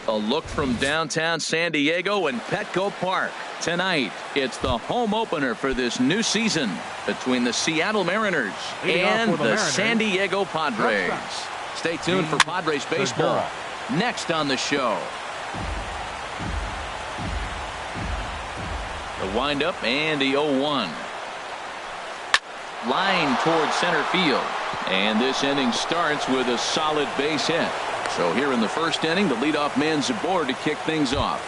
A look from downtown San Diego and Petco Park. Tonight, it's the home opener for this new season between the Seattle Mariners and the San Diego Padres. Stay tuned for Padres baseball next on the show. The windup and the 0-1. Line towards center field. And this inning starts with a solid base hit. So here in the first inning, the leadoff man Zabor to kick things off.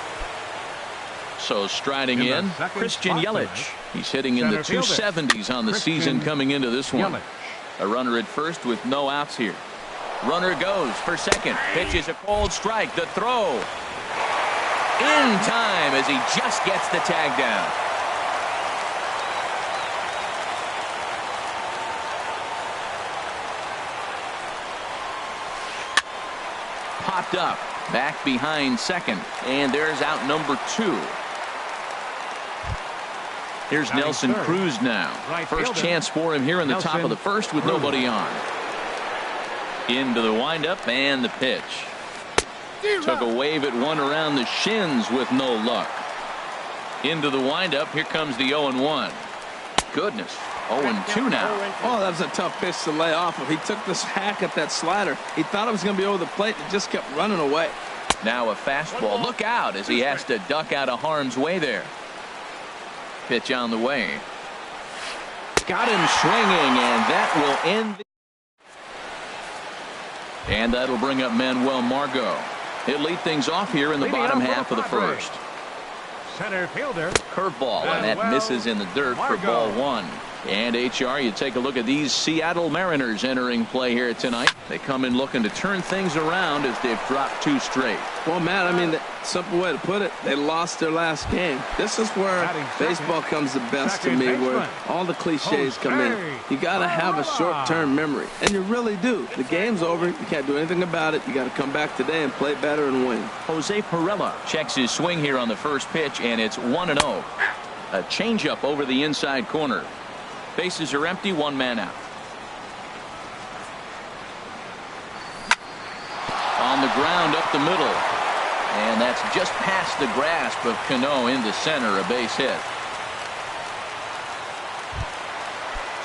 So striding in, Christian Yelich. He's hitting in the 270s on the season coming into this one. A runner at first with no outs here. Runner goes for second. Pitches a cold strike. The throw. In time as he just gets the tag down. Popped up, back behind second, and there's out number 2. Here's Nelson Cruz now. First chance for him here in the top of the first with nobody on. Into the windup and the pitch. Took a wave at one around the shins with no luck. Into the windup. Here comes the 0-1. Goodness. 0-2 now. Oh, that was a tough pitch to lay off of. He took this hack at that slider. He thought it was going to be over the plate. It just kept running away. Now a fastball. Look out as he has to duck out of harm's way there. Pitch on the way. Got him swinging, and that will end. And that'll bring up Manuel Margot. He'll lead things off here in the bottom half of the first. Center fielder. Curveball, and that misses in the dirt for ball 1. And HR, you take a look at these Seattle Mariners entering play here tonight. They come in looking to turn things around as they've dropped 2 straight. Well, Matt, I mean, the simple way to put it, they lost their last game. This is where baseball comes the best to me, where all the cliches come in. You got to have a short-term memory, and you really do. The game's over. You can't do anything about it. You got to come back today and play better and win. Jose Perella checks his swing here on the first pitch, and it's 1-0. A changeup over the inside corner. Bases are empty, 1 man out. On the ground up the middle. And that's just past the grasp of Cano into center, a base hit.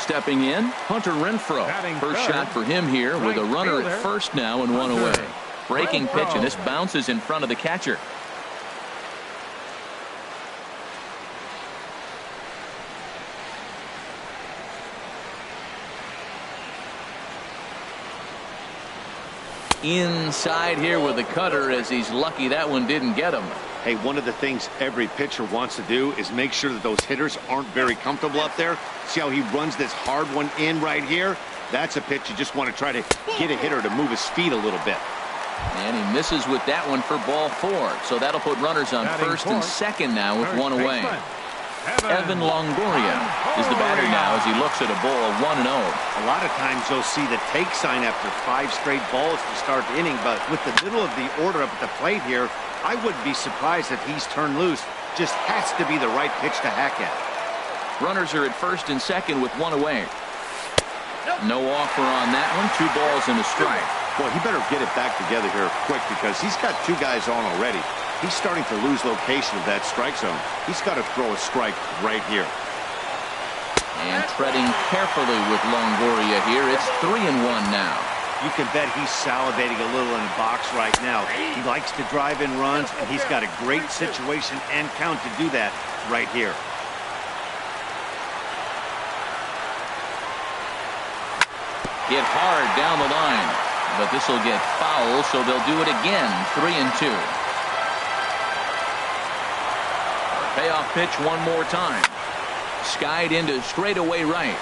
Stepping in, Hunter Renfroe. First shot for him here with a runner at first now and 1 away. Breaking pitch, and this bounces in front of the catcher. Inside here with the cutter as he's lucky that one didn't get him. Hey, one of the things every pitcher wants to do is make sure that those hitters aren't very comfortable up there. See how he runs this hard one in right here? That's a pitch you just want to try to get a hitter to move his feet a little bit. And he misses with that one for ball 4. So that'll put runners on first and second now with 1 away. Evan Longoria is the batter now as he looks at a ball 1-0. A lot of times you'll see the take sign after 5 straight balls to start the inning, but with the middle of the order up at the plate here, I wouldn't be surprised if he's turned loose. Just has to be the right pitch to hack at. Runners are at first and second with 1 away. No offer on that one. 2 balls and a strike. Well, he better get it back together here quick because he's got 2 guys on already. He's starting to lose location of that strike zone. He's got to throw a strike right here. And treading carefully with Longoria here. It's 3-1 now. You can bet he's salivating a little in the box right now. He likes to drive in runs, and he's got a great situation and count to do that right here. Hit hard down the line. But this will get foul, so they'll do it again. 3-2. Payoff pitch one more time. Skied into straightaway right.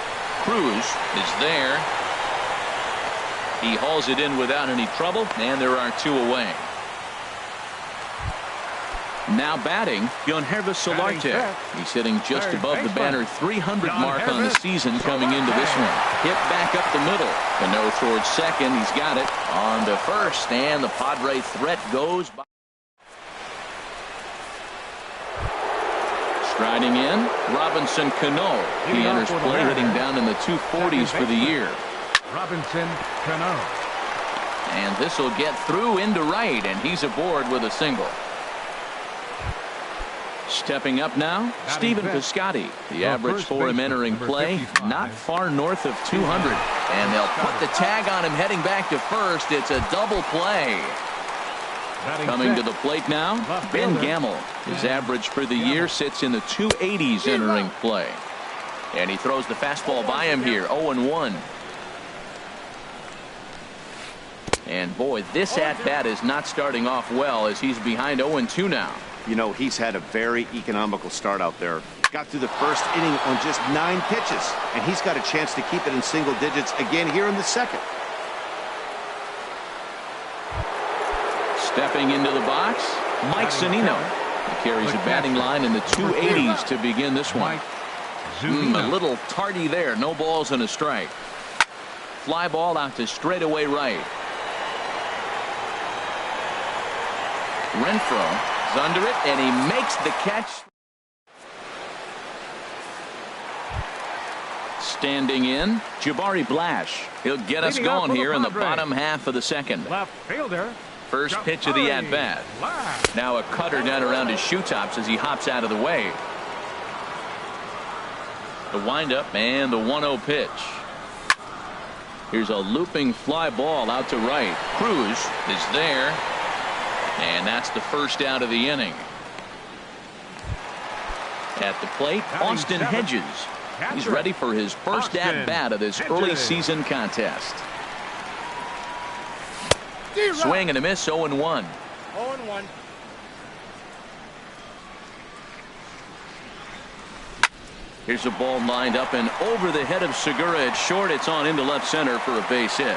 Cruz is there. He hauls it in without any trouble, and there are 2 away. Now batting, Yonhervis Solarte. He's hitting just above the banner 300 mark on the season coming into this one. Hit back up the middle. Cano towards second. He's got it on to first, and the Padre threat goes by. Striding in, Robinson Cano. He enters play hitting down in the 240s for the year. Robinson Cano. And this will get through into right, and he's aboard with a single. Stepping up now, Stephen Piscotty. The average for him entering play, not far north of 200. And they'll put the tag on him heading back to first. It's a double play. Coming to the plate now, Ben Gamble. His average for the year sits in the 280s entering play. And he throws the fastball by him here, 0-1. And boy, this at-bat is not starting off well as he's behind 0-2 now. You know, he's had a very economical start out there. Got through the first inning on just 9 pitches, and he's got a chance to keep it in single digits again here in the second. Stepping into the box, Mike Zunino. He carries a batting line in the 280s to begin this one. A little tardy there. No balls and a strike. Fly ball out to straightaway right. Renfroe is under it, and he makes the catch. Standing in, Jabari Blash. He'll get us going here in the bottom half of the second. Left fielder. First pitch of the at-bat. Now a cutter down around his shoe tops as he hops out of the way. The windup and the 1-0 pitch. Here's a looping fly ball out to right. Cruz is there. And that's the first out of the inning. At the plate, Austin Hedges. He's ready for his first at-bat of this early season contest. Swing and a miss, 0-1. 0-1. Here's a ball lined up and over the head of Segura at short. It's on into left center for a base hit.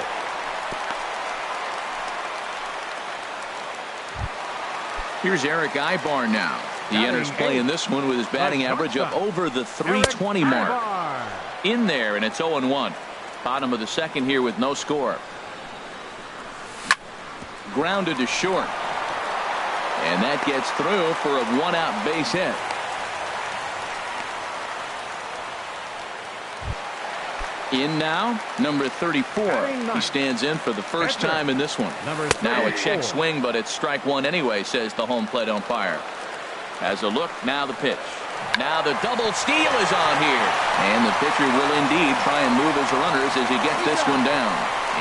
Here's Eric Ibar now. He enters play in this one with his batting average up over the 320 mark. In there, and it's 0-1. Bottom of the second here with no score. Grounded to short. And that gets through for a 1-out base hit. In now, number 34. He stands in for the first time in this one. Now a check swing, but it's strike one anyway, says the home plate umpire. Has a look, now the pitch. Now the double steal is on here. And the pitcher will indeed try and move his runners as he gets this one down.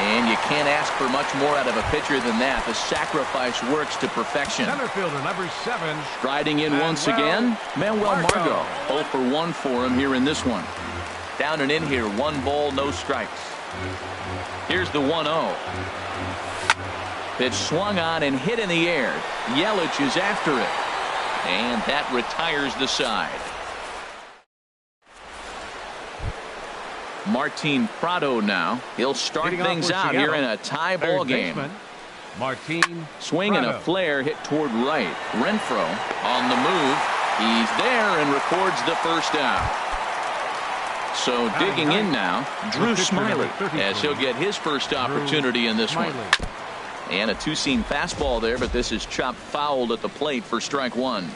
And you can't ask for much more out of a pitcher than that. The sacrifice works to perfection. Center fielder number 7. Striding in once again, Manuel Margot. 0 for 1 for him here in this one. Down and in here, 1 ball, no strikes. Here's the 1-0. Pitch swung on and hit in the air. Yelich is after it. And that retires the side. Martin Prado now. He'll start things out here in a tie ball game. Martin swing and a flare hit toward right. Renfroe on the move. He's there and records the first out. So digging in now, Drew Smiley, as he'll get his first opportunity in this one. And a two-seam fastball there, but this is chopped fouled at the plate for strike one.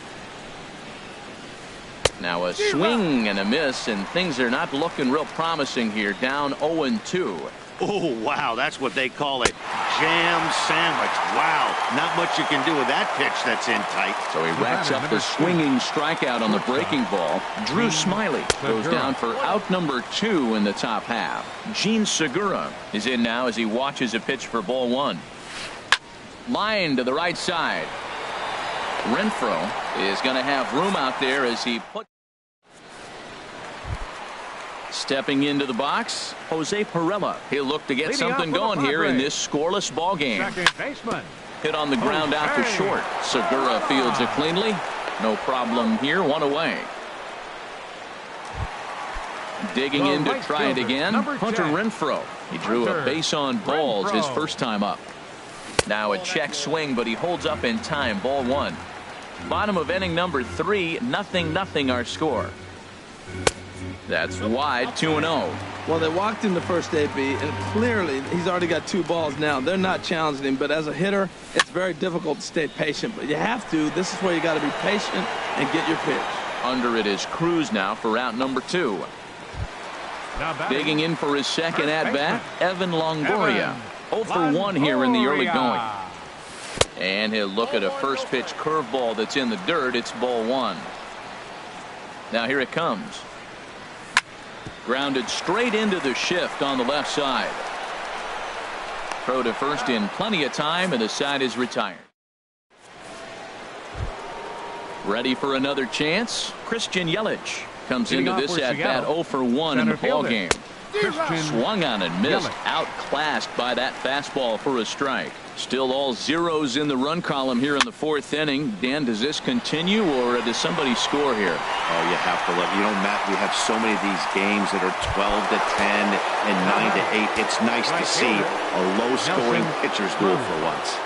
Now a swing and a miss, and things are not looking real promising here. Down 0-2. Oh, wow, that's what they call it. Jam sandwich. Wow, not much you can do with that pitch that's in tight. So he racks up the swinging strikeout on the breaking ball. Drew Smiley goes down for out number 2 in the top half. Gene Segura is in now as he watches a pitch for ball 1. Line to the right side. Renfroe is going to have room out there as he puts. Stepping into the box, Jose Pirela. He'll look to get something going here in this scoreless ball game. Second baseman. Hit on the ground out to short. Segura fields it cleanly. No problem here. 1 away. Digging in to try it again. Hunter Renfroe. He drew a base on balls his first time up. Now a check swing, but he holds up in time. Ball 1. Bottom of inning number 3. 0-0 our score. That's wide. 2-0. Well, they walked in the first AB, and clearly he's already got 2 balls now. They're not challenging him, but as a hitter, it's very difficult to stay patient. But you have to. This is where you got to be patient and get your pitch. Under it is Cruz now for out number 2. Digging in for his second at bat, Evan Longoria. 0 for 1 here in the early going. And he'll look at a first pitch curveball that's in the dirt. It's ball 1. Now here it comes. Grounded straight into the shift on the left side. Throw to first in plenty of time, and the side is retired. Ready for another chance. Christian Yelich comes into this at bat 0 for 1 in the ball game. Swung on and missed. Outclassed by that fastball for a strike. Still all zeros in the run column here in the 4th inning. Dan, does this continue, or does somebody score here? Oh, you have to love. You know, Matt, we have so many of these games that are 12 to 10 and 9 to 8. It's nice to see a low-scoring pitcher's duel for once.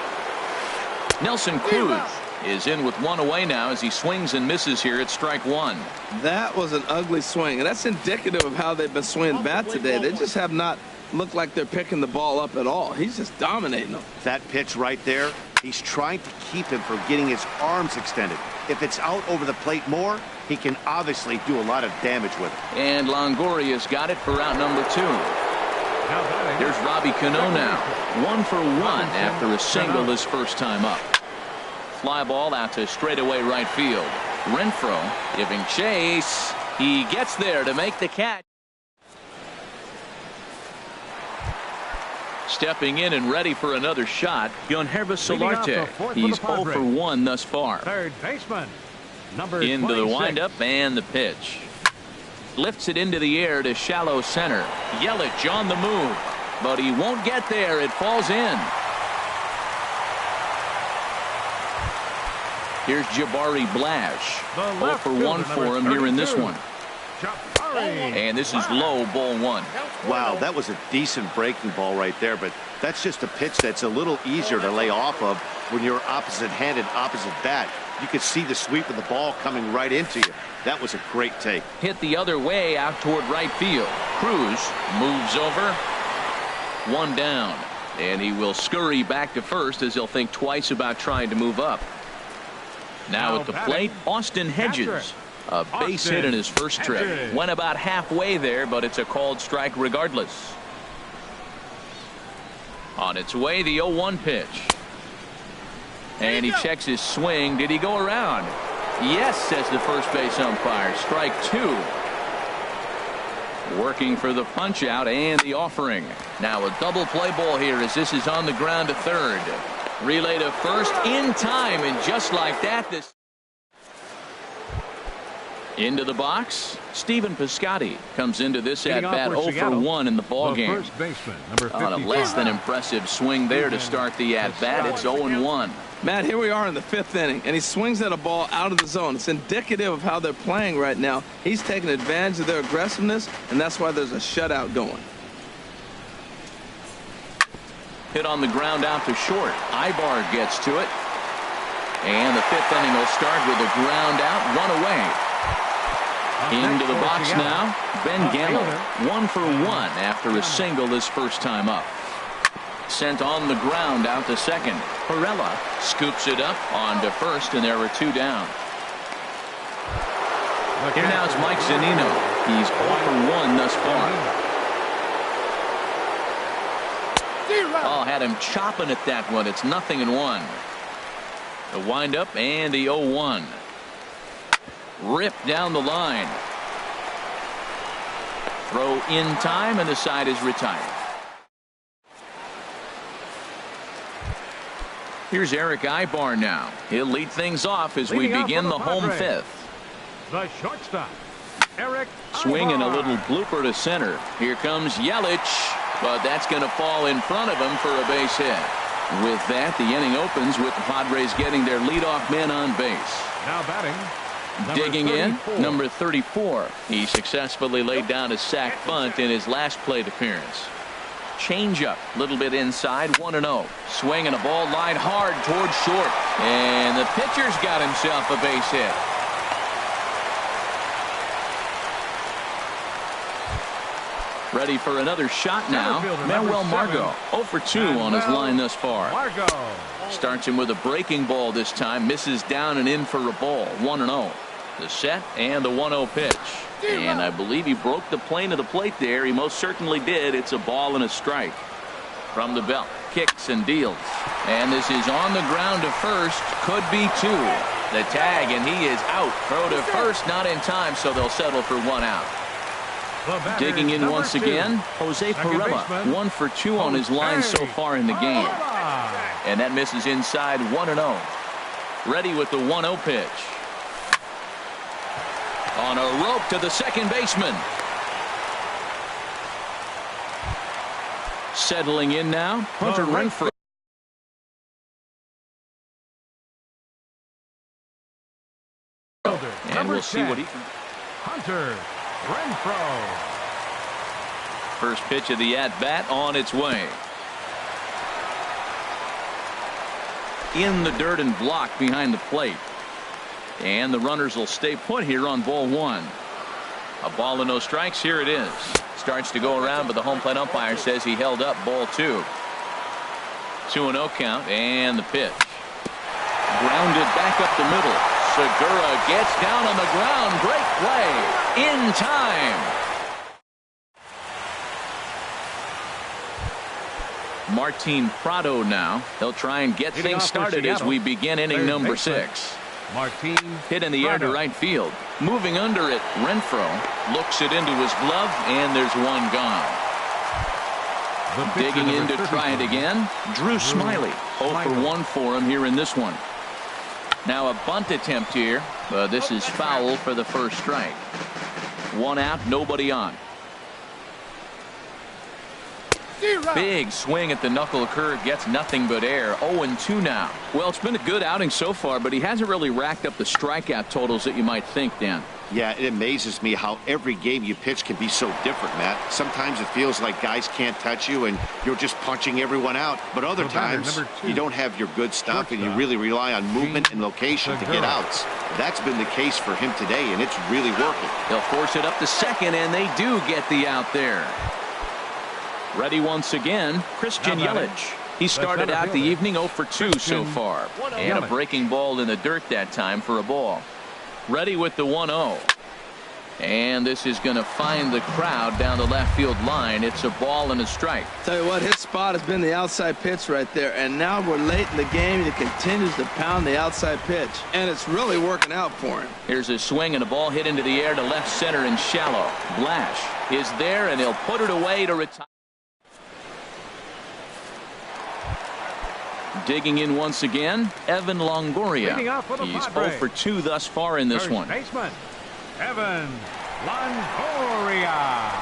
Nelson Cruz is in with 1 away now as he swings and misses here at strike 1. That was an ugly swing, and that's indicative of how they've been swinging bat today. They just have not looked like they're picking the ball up at all. He's just dominating them. That pitch right there, he's trying to keep him from getting his arms extended. If it's out over the plate more, he can obviously do a lot of damage with it. And Longoria's got it for out number 2. There's Robbie Cano now. 1 for 1 after a single his first time up. Fly ball out to straightaway right field. Renfroe giving chase. He gets there to make the catch. Stepping in and ready for another shot, Yonherba Solarte. He's 0 for 1 thus far. Third baseman, number into 26. the windup and the pitch. Lifts it into the air to shallow center. Yelich on the move, but he won't get there. It falls in. Here's Jabari Blash. 0 for 1 for him here in this one. And this is low, ball 1. Wow, that was a decent breaking ball right there, but that's just a pitch that's a little easier to lay off of when you're opposite-handed, opposite bat. You could see the sweep of the ball coming right into you. That was a great take. Hit the other way out toward right field. Cruz moves over. 1 down. And he will scurry back to first as he'll think twice about trying to move up. Now at the plate, Austin Hedges. A base hit in his first trip. Went about halfway there, but it's a called strike regardless. On its way, the 0-1 pitch. And he checks his swing. Did he go around? Yes, says the first base umpire. Strike 2. Working for the punch out and the offering. Now a double play ball here as this is on the ground to third. Relay to first in time, and just like that, this into the box. Steven Piscotty comes into this at bat 0 for 1 in the ball game. First baseman, number 55. On a less than impressive swing there to start the at bat. It's 0-1. Matt, here we are in the 5th inning, and he swings at a ball out of the zone. It's indicative of how they're playing right now. He's taking advantage of their aggressiveness, and that's why there's a shutout going. Hit on the ground out to short. Ibar gets to it. And the 5th inning will start with a ground out, 1 away. Into the box now, Ben Gamel. 1 for 1 after a single his first time up. Sent on the ground out to second. Perella scoops it up onto first, and there are 2 down. Here now is Mike Zunino. He's 0 for 1 thus far. Oh, had him chopping at that one. It's 0-1. The windup and the 0-1. Ripped down the line. Throw in time, and the side is retired. Here's Eric Ibar now. He'll lead things off as we begin the home 5th. The shortstop, Eric Swinging a Ibar. little blooper to center. Here comes Yelich, but that's going to fall in front of him for a base hit. With that, the inning opens with the Padres getting their leadoff man on base. Now batting. Digging in, number 34. He successfully laid down a sac bunt in his last plate appearance. Changeup, a little bit inside, 1-0. Swinging a ball line hard towards short. And the pitcher's got himself a base hit. Ready for another shot now. Manuel Margot, 0 for 2 on his line thus far. Margot. Starts him with a breaking ball this time. Misses down and in for a ball. 1-0. The set and the 1-0 pitch. And I believe he broke the plane of the plate there. He most certainly did. It's a ball and a strike from the belt. kicks and deals. And this is on the ground to first. Could be two. The tag, and he is out. Throw to first, not in time, so they'll settle for one out. Digging in once again, Jose Perella. 1 for 2 on his line so far in the game. And that misses inside 1-0. Ready with the 1-0 pitch. On a rope to the second baseman. Settling in now, Hunter Renfroe. And we'll see what he can. Hunter Renfroe. First pitch of the at-bat on its way. In the dirt and blocked behind the plate. And the runners will stay put here on ball 1. A ball and no strikes. Here it is. Starts to go around, but the home plate umpire says he held up ball 2. 2-0 count, and the pitch. Grounded back up the middle. Segura gets down on the ground. Great play. In time. Martin Prado now. He'll try and get things started as we begin inning number 6. Martin hit in the air to right field. Moving under it, Renfroe looks it into his glove, and there's one gone. Digging in to try it again, Drew Smiley. 0 for 1 for him here in this one. Now a bunt attempt here, but this is foul for the first strike. 1 out, nobody on. Big swing at the knuckle curve, gets nothing but air. 0-2 now. Well, it's been a good outing so far, but he hasn't really racked up the strikeout totals that you might think, Dan. Yeah, it amazes me how every game you pitch can be so different, Matt. Sometimes it feels like guys can't touch you and you're just punching everyone out. But other times you don't have your good stuff and you really rely on movement and location to get outs. That's been the case for him today, and it's really working. They'll force it up to second, and they do get the out there. Ready once again, Christian Yelich. He started out the evening 0 for 2 so far. And a breaking ball in the dirt that time for a ball. Ready with the 1-0. And this is going to find the crowd down the left field line. It's a ball and a strike. Tell you what, his spot has been the outside pitch right there. And now we're late in the game. He continues to pound the outside pitch. And it's really working out for him. Here's a swing and a ball hit into the air to left center and shallow. Blash is there, and he'll put it away to retire. Digging in once again, Evan Longoria. He's 0 for 2 thus far in this First one. Baseman, Evan Longoria.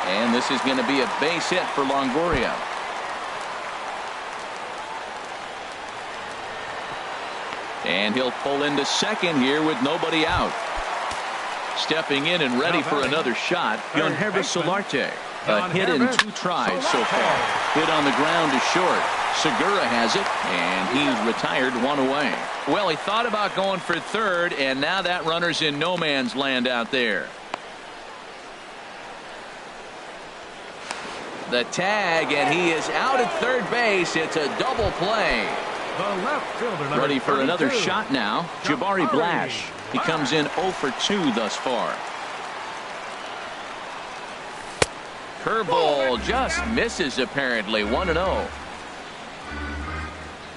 And this is going to be a base hit for Longoria. And he'll pull into second here with nobody out. Stepping in and ready for another shot, Yangervis Solarte. A hit in 2 tries so far. Hit on the ground to short. Segura has it, and he's retired 1 away. Well, he thought about going for third, and now that runner's in no man's land out there. The tag, and he is out at third base. It's a double play. The left fielder, ready for another shot now, Jabari Blash. He comes in 0 for 2 thus far. Curveball just misses apparently. 1-0.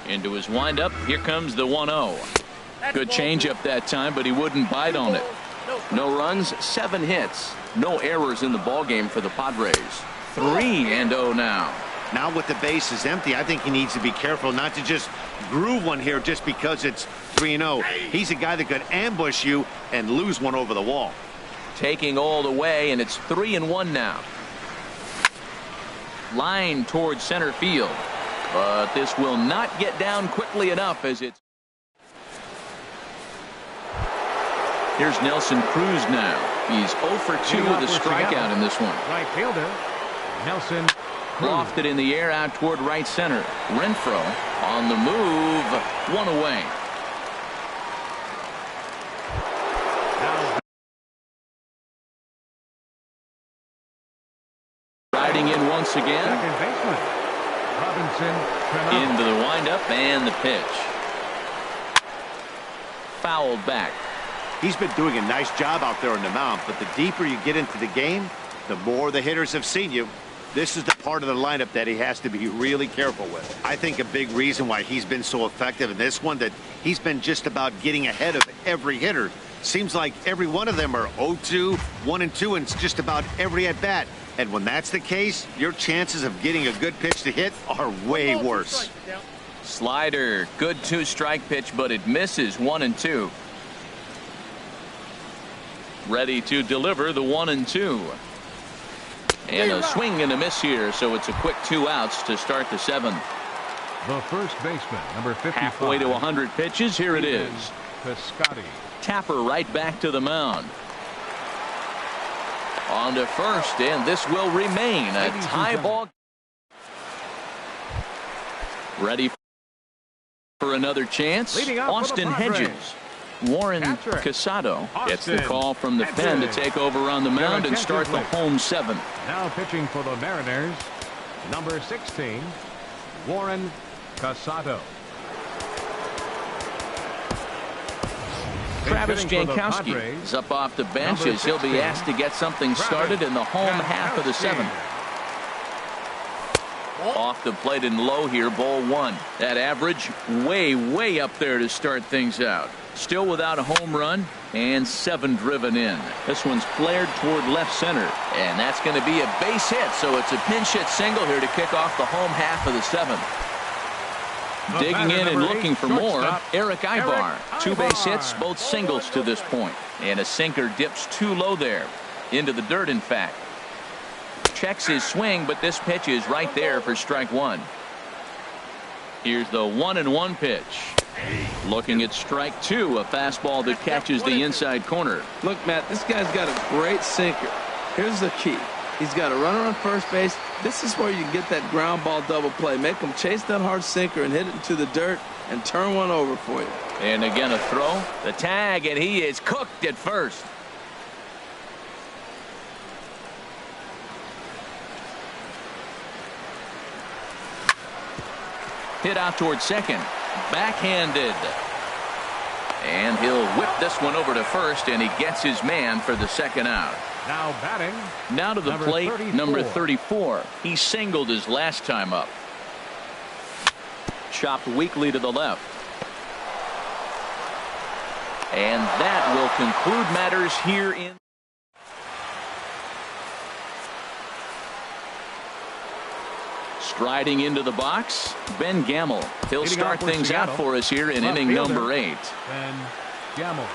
Into his windup. Here comes the 1-0. Good changeup that time, but he wouldn't bite on it. No runs, 7 hits. No errors in the ballgame for the Padres. 3-0 now. Now with the bases empty, I think he needs to be careful not to just groove one here just because it's 3-0. He's a guy that could ambush you and lose one over the wall. Taking all the way, and it's 3-1 now. Line towards center field. But this will not get down quickly enough as it's. Here's Nelson Cruz now. He's 0 for 2 with a strikeout in this one. Right fielder, Nelson Cruz. Lofted in the air out toward right center. Renfroe on the move. 1 away. Riding in once again. Second baseman, Robinson. Into the windup and the pitch. Fouled back. He's been doing a nice job out there on the mound, but the deeper you get into the game, the more the hitters have seen you. This is the part of the lineup that he has to be really careful with. I think a big reason why he's been so effective in this one, that he's been just about getting ahead of every hitter. Seems like every one of them are 0-2, 1-2, and it's just about every at-bat. And when that's the case, your chances of getting a good pitch to hit are way worse. Slider, good 2-strike pitch, but it misses. 1-2. Ready to deliver the 1-2. And a swing and a miss here, so it's a quick 2 outs to start the 7th. The first baseman, number 55. Halfway to 100 pitches. Here it is. Piscotty. Tapper right back to the mound. On to first, and this will remain a tie ball. Ready for another chance. Austin Hedges. Warren Casado gets the call from the pen to take over on the mound and start the home 7th. Now pitching for the Mariners, number 16, Warren Casado. Travis Jankowski is up off the bench as he'll be asked to get something started in the home half of the 7th. Off the plate and low here, ball 1. That average way up there to start things out. Still without a home run and 7 driven in. This one's flared toward left center, and that's going to be a base hit, so it's a pinch hit single here to kick off the home half of the 7th. Digging in and looking for more, Eric Ibar. 2 base hits, both singles to this point, and a sinker dips too low there, into the dirt in fact. Checks his swing, but this pitch is right there for strike 1. Here's the 1-1 pitch. Looking at strike 2, a fastball that catches the inside corner. Look, Matt, this guy's got a great sinker. Here's the key. He's got a runner on first base. This is where you get that ground ball double play. Make him chase that hard sinker and hit it into the dirt and turn one over for you. And again a throw. The tag, and he is cooked at first. Hit out towards second. Backhanded. And he'll whip this one over to first, and he gets his man for the 2nd out. Now batting. Now to the plate, 34. number 34. He singled his last time up. Chopped weakly to the left. And that will conclude matters here in. Striding into the box, Ben Gamble. He'll start things out for us here in inning number 8. Ben Gamble.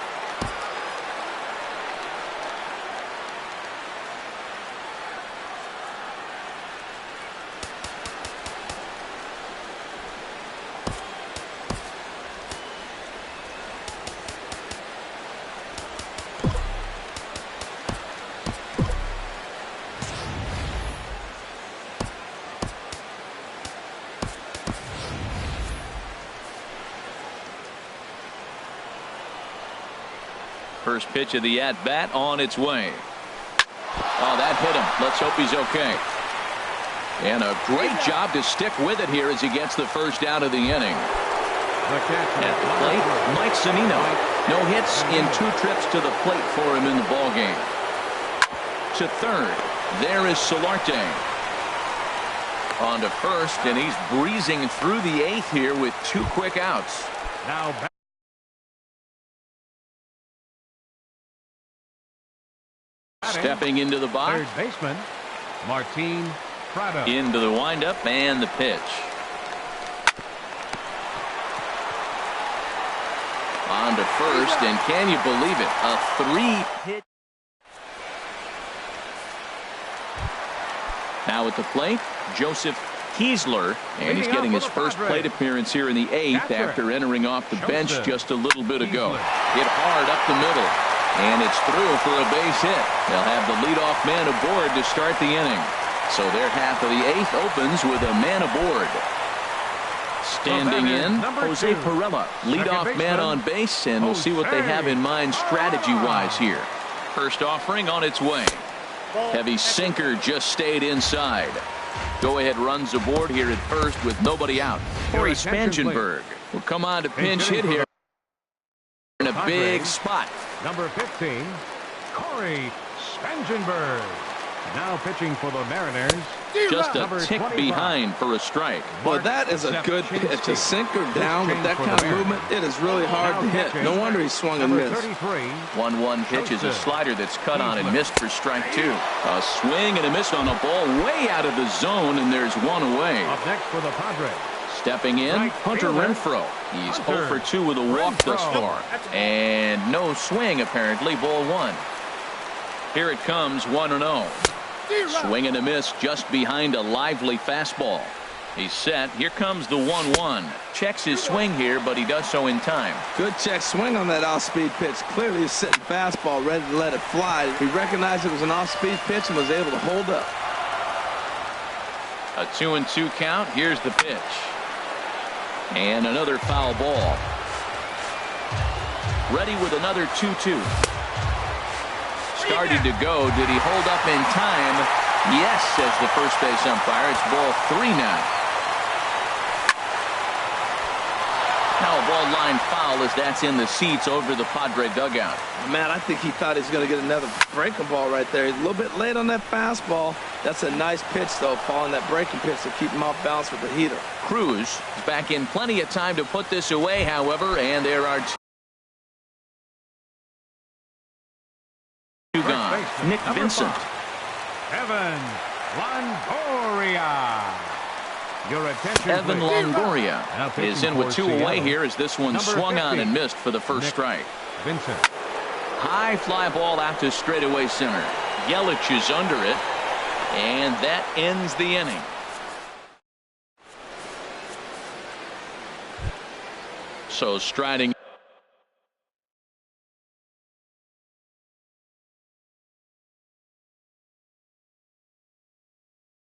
First pitch of the at-bat on its way. Oh, that hit him. Let's hope he's okay. And a great job to stick with it here as he gets the first out of the inning. At the plate, Mike Zunino. No hits in 2 trips to the plate for him in the ballgame. To third, there is Solarte. On to first, and he's breezing through the 8th here with 2 quick outs. Now stepping into the box. Third baseman, Martin Prado. Into the windup and the pitch. On to first, and can you believe it? A 3-hit. Now at the plate, Joseph Kiesler, and he's getting his first plate appearance here in the 8th after entering off the bench just a little bit ago. Hit hard up the middle. And it's through for a base hit. They'll have the leadoff man aboard to start the inning. So their half of the 8th opens with a man aboard. Standing in, Jose Perella, leadoff man on base, and we'll see what they have in mind strategy-wise here. First offering on its way. Heavy sinker just stayed inside. Go-ahead runs aboard here at first with nobody out. Corey Spangenberg will come on to pinch hit here in a big spot. Number 15, Corey Spangenberg. Now pitching for the Mariners. Just a Number tick 25. behind for a strike. Well, that is a good pitch. A sinker down with that kind of movement, it is really hard to hit. No wonder he swung and Number missed. 33. 1-1 pitch is a slider that's cut on and missed for strike 2. A swing and a miss on a ball way out of the zone, and there's one away. Up next for the Padres. Stepping in, Right Hunter fielder. Renfroe. He's Hunter 0 for 2 with a walk thus Renfroe. far. And no swing, apparently. Ball 1. Here it comes, 1-0. Swing and a miss just behind a lively fastball. He's set. Here comes the 1-1. Checks his swing here, but he does so in time. Good check swing on that off-speed pitch. Clearly he's sitting fastball, ready to let it fly. He recognized it was an off-speed pitch and was able to hold up. A 2-2 count. Here's the pitch. And another foul ball. Ready with another 2-2. Started to go. Did he hold up in time? Yes, says the first base umpire. It's ball 3 now. Now a ball line foul as that's in the seats over the Padre dugout. Man, I think he thought he was going to get another breaking ball right there. He's a little bit late on that fastball. That's a nice pitch, though, following that breaking pitch to keep him off balance with the heater. Cruz is back in plenty of time to put this away, however, and there are two gone. Nick Number Vincent. 5, Evan Longoria. Your attention, Evan please. Longoria Now pitching is in with for 2 away Seattle. here as this one Number swung on 50. and missed for the first Nick strike. Vincent. High fly ball out to straightaway center. Yelich is under it, and that ends the inning. So striding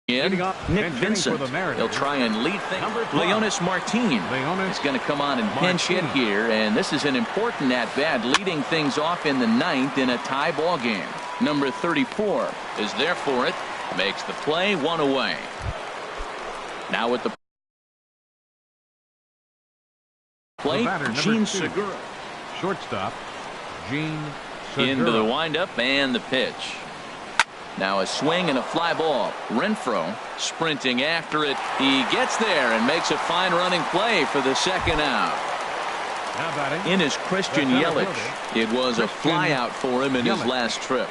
in, Leading up, Nick and hitting Vincent. for the Mariners. He'll try and lead things. Number 12. Leonis Martin Leonis is going to come on and pinch hit Martin. here, and this is an important at-bat, leading things off in the 9th in a tie ball game. Number 34 is there for it, makes the play, 1 away. Now with the plate, The batter, number Gene 2. Segura. Shortstop, Gene Segura. Into the windup and the pitch. Now a swing and a fly ball. Renfroe sprinting after it. He gets there and makes a fine running play for the second out. Now batting. In is Christian The center Yelich. It was a Christian fly out for him in his Yelich. last trip.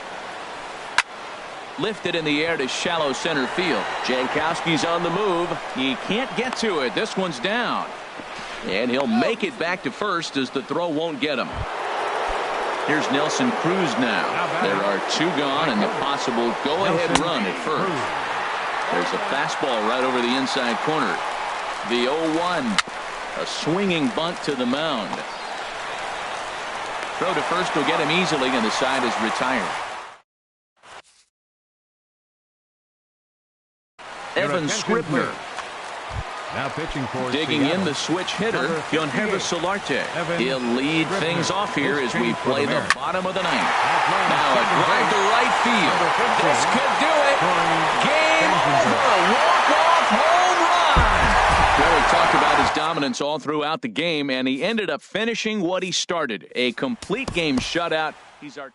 Lifted in the air to shallow center field. Jankowski's on the move. He can't get to it. This one's down. And he'll make it back to first as the throw won't get him. Here's Nelson Cruz now. There are 2 gone and the possible go-ahead run at first. There's a fastball right over the inside corner. The 0-1. A swinging bunt to the mound. Throw to first will get him easily, and the side is retired. Your Evan attention, Scribner please. Now pitching for digging Seattle. in the switch hitter, Number 58, Yonheva Solarte. Evan He'll lead Scribner. things off here as we Pitching for play the the Mariners. bottom of the 9th. Now Now a drive to right field. Number 15, This could do it. Corey Game Spangenberg. over. Walk-off home run. Well, he talked about his dominance all throughout the game, and he ended up finishing what he started. A complete game shutout. He's our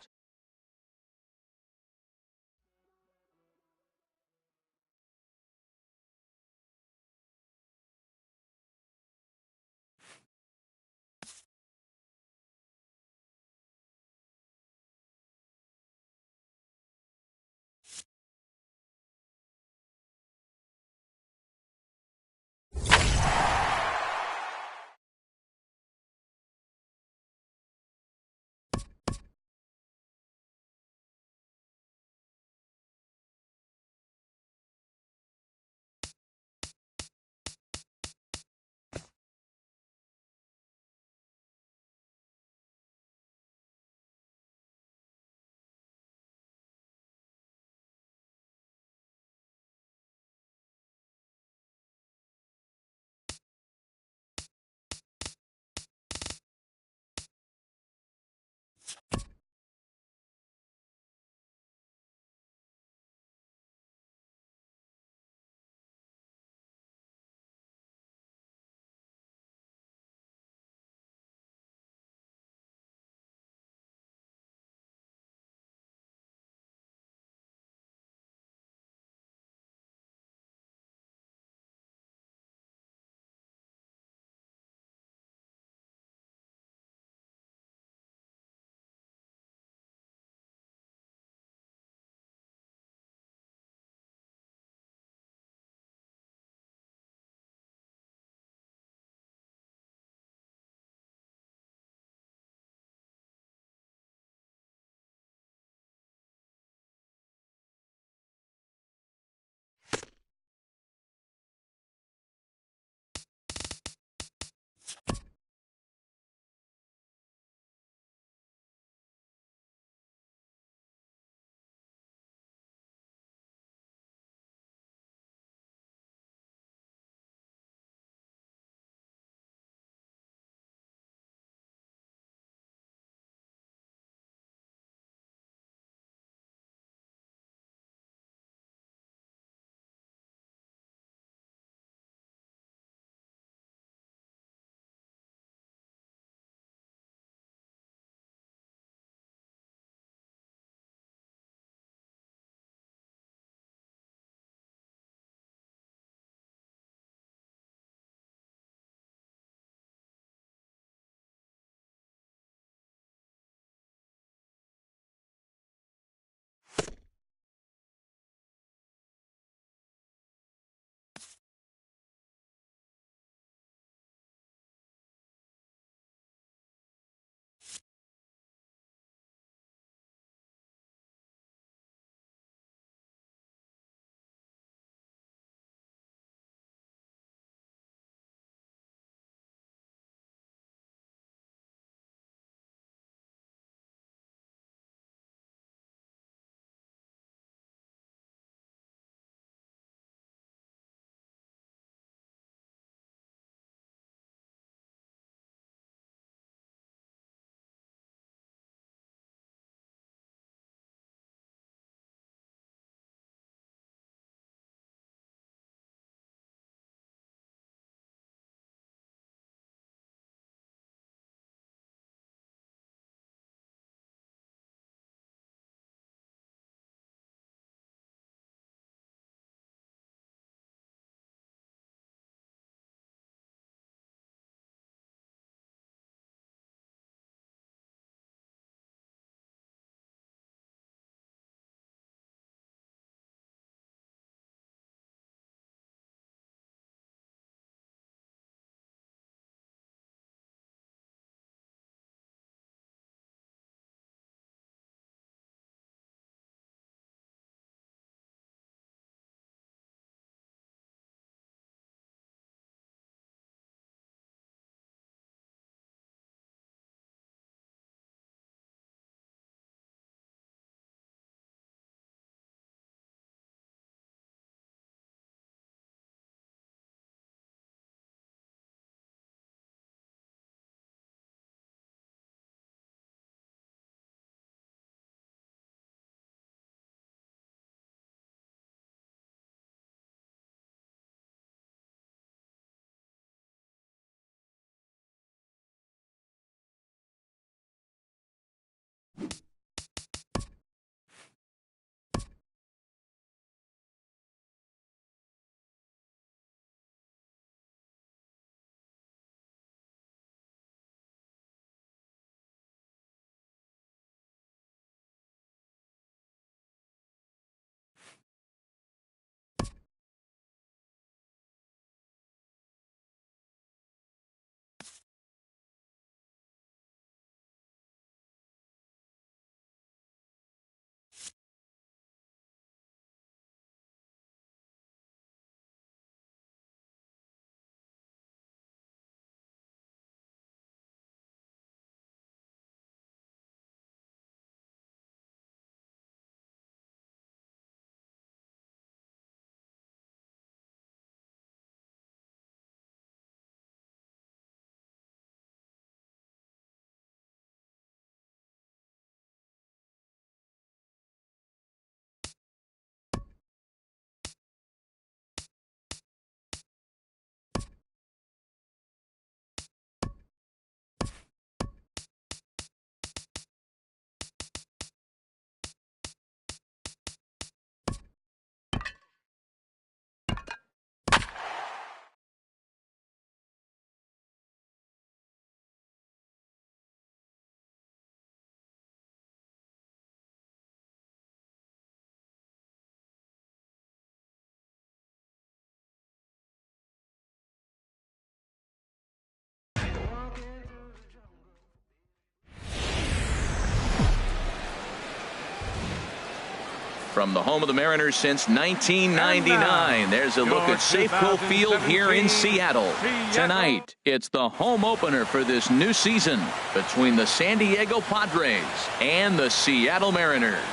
From the home of the Mariners since 1999, there's a look at Safeco Field here in Seattle. Tonight, it's the home opener for this new season between the San Diego Padres and the Seattle Mariners.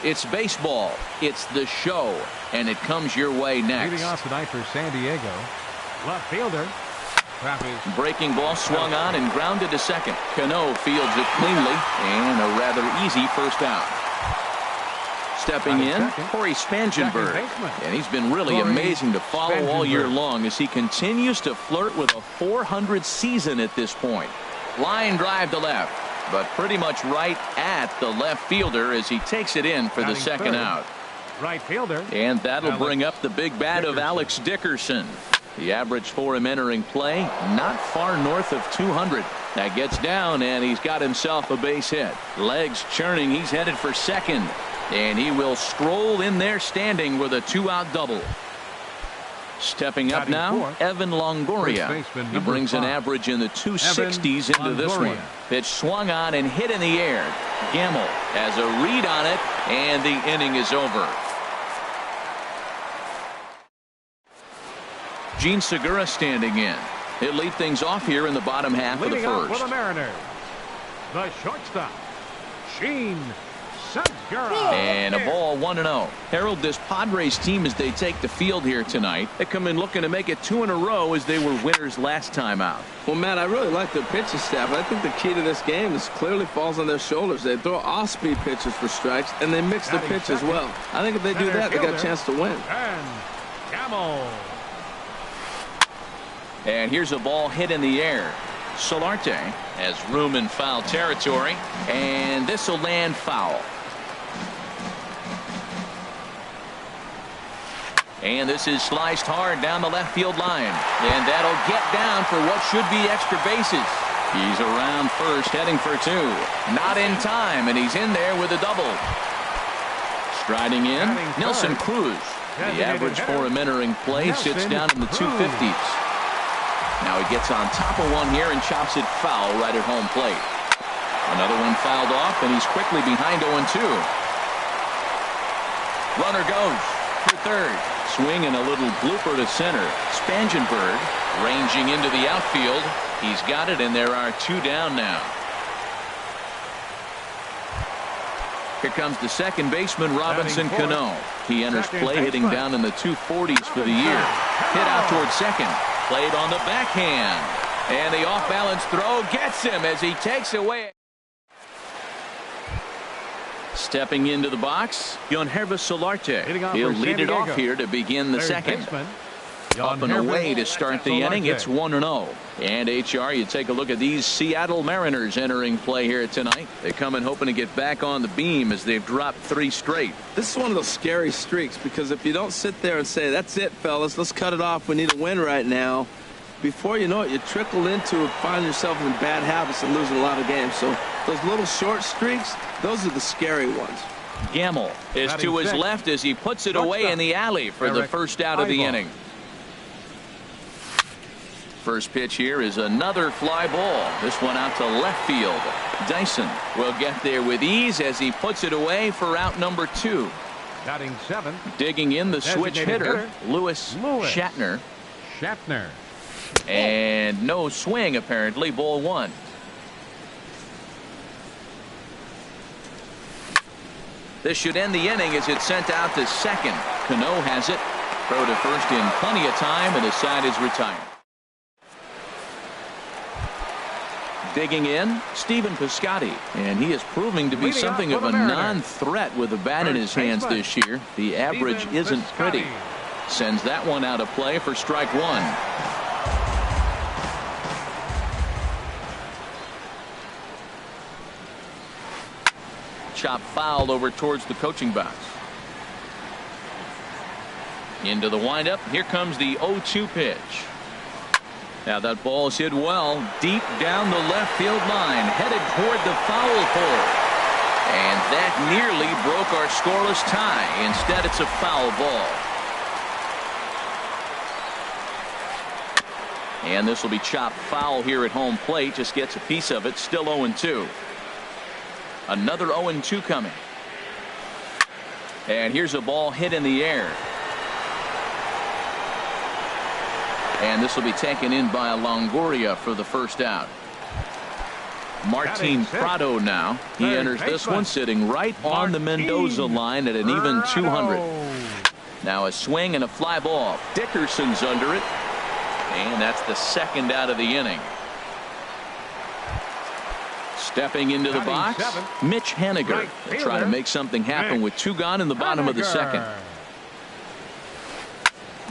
It's baseball, it's the show, and it comes your way next. Leading off tonight for San Diego, left fielder. Breaking ball swung on and grounded to second. Cano fields it cleanly, and a rather easy first out. Stepping in, Corey Spangenberg, and he's been really amazing to follow all year long as he continues to flirt with a .400 season at this point. Line drive to left, but pretty much right at the left fielder as he takes it in for the second out. Right fielder. And that'll bring up the big bat of Alex Dickerson. The average for him entering play, not far north of 200. That gets down, and he's got himself a base hit. Legs churning, he's headed for second. And he will stroll in there standing with a 2-out double. Stepping up now, Evan Longoria. He brings an average in the 260s into this one. Pitch swung on and hit in the air. Gamble has a read on it, and the inning is over. Gene Segura standing in. He'll lead things off here in the bottom half of the first. For the Mariners, the shortstop, Gene Segura. And a ball 1-0. Harold, this Padres team as they take the field here tonight, they come in looking to make it 2 in a row as they were winners last time out. Well, Matt, I really like their pitching staff. I think the key to this game is clearly falls on their shoulders. They throw off-speed pitches for strikes, and they mix the pitch as well. I think if they do that, they got a chance to win. And Gamble. And here's a ball hit in the air. Solarte has room in foul territory, and this will land foul. And this is sliced hard down the left field line, and that'll get down for what should be extra bases. He's around first, heading for 2. Not in time, and he's in there with a double. Striding in, Nelson Cruz. The average for him entering play sits down in the 250s. Now he gets on top of one here and chops it foul right at home plate. Another one fouled off, and he's quickly behind 0-2. Runner goes for third. Swing and a little blooper to center. Spangenberg ranging into the outfield. He's got it, and there are 2 down now. Here comes the second baseman, Robinson Cano. He enters play hitting down in the 240s for the year. Hit out towards second. Played on the backhand. And the off-balance throw gets him as he takes away. Stepping into the box, Yangervis Solarte. He'll lead it off here to begin the second. Up and away to start the inning. It's 1-0. And HR, you take a look at these Seattle Mariners entering play here tonight. They come in hoping to get back on the beam as they've dropped 3 straight. This is one of those scary streaks because if you don't sit there and say, that's it, fellas, let's cut it off, we need a win right now, before you know it, you trickle into find yourself in bad habits and losing a lot of games. So those little short streaks, those are the scary ones. Gamble is to his left as he puts it away in the alley for the first out of the inning. First pitch here is another fly ball. This one out to left field. Dyson will get there with ease as he puts it away for out number 2. Batting 7. Digging in the switch hitter, Lewis Shatner. And no swing apparently. Ball 1. This should end the inning as it's sent out to second. Cano has it. Throw to first in plenty of time, and the side is retired. Digging in, Stephen Piscotty, and he is proving to be something of a non-threat with the bat in his hands this year. The average isn't pretty. Sends that one out of play for strike 1. Chop fouled over towards the coaching box. Into the windup. Here comes the 0-2 pitch. Now that ball is hit well deep down the left field line, headed toward the foul pole. And that nearly broke our scoreless tie. Instead, it's a foul ball. And this will be chopped foul here at home plate. Just gets a piece of it. Still 0-2. Another 0-2 coming. And here's a ball hit in the air. And this will be taken in by Longoria for the first out. Martin Prado now. He enters this one sitting right on the Mendoza line at an even 200. Now a swing and a fly ball. Dickerson's under it. And that's the second out of the inning. Stepping into the box, Mitch Haniger. They try to make something happen with 2 gone in the bottom of the second.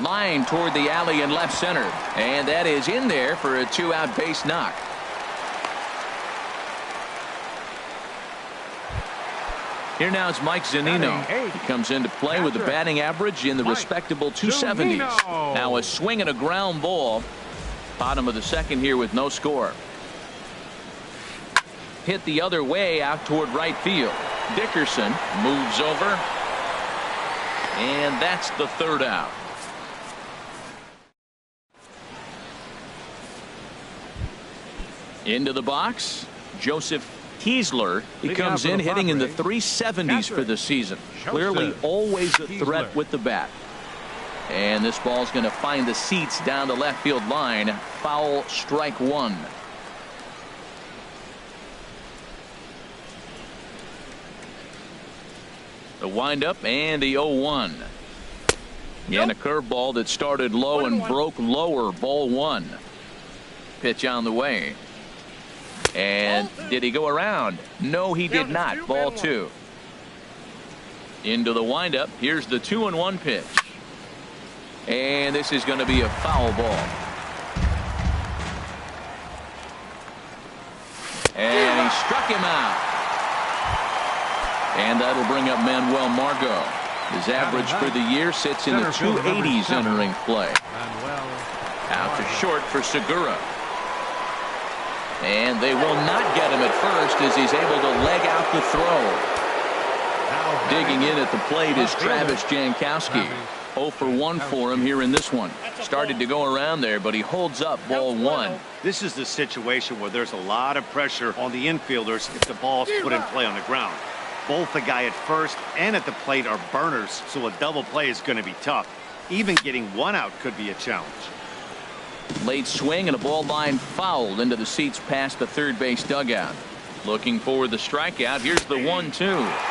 Line toward the alley in left center. And that is in there for a 2-out base knock. Here now is Mike Zunino. He comes into play with a batting average in the respectable 270s. Now a swing and a ground ball. Bottom of the second here with no score. Hit the other way out toward right field. Dickerson moves over. And that's the third out. Into the box, Joseph Kiesler. He comes in hitting in the 370s for the season. Clearly always a threat with the bat. And this ball's going to find the seats down the left field line. Foul, strike 1. The windup and the 0-1. And a curveball that started low and broke lower. Ball 1. Pitch on the way. And did he go around? No, he did not. Ball 2. Into the windup. Here's the 2-1 pitch. And this is going to be a foul ball. And he struck him out. And that'll bring up Manuel Margot. His average for the year sits in the 280s entering play. Out to short for Segura. And they will not get him at first as he's able to leg out the throw. Digging in at the plate is Travis Jankowski. 0 for 1 for him here in this one. Started to go around there, but he holds up ball 1. This is the situation where there's a lot of pressure on the infielders if the ball's put in play on the ground. Both the guy at first and at the plate are burners, so a double play is going to be tough. Even getting 1 out could be a challenge. Late swing and a ball line fouled into the seats past the third base dugout. Looking for the strikeout. Here's the 1-2.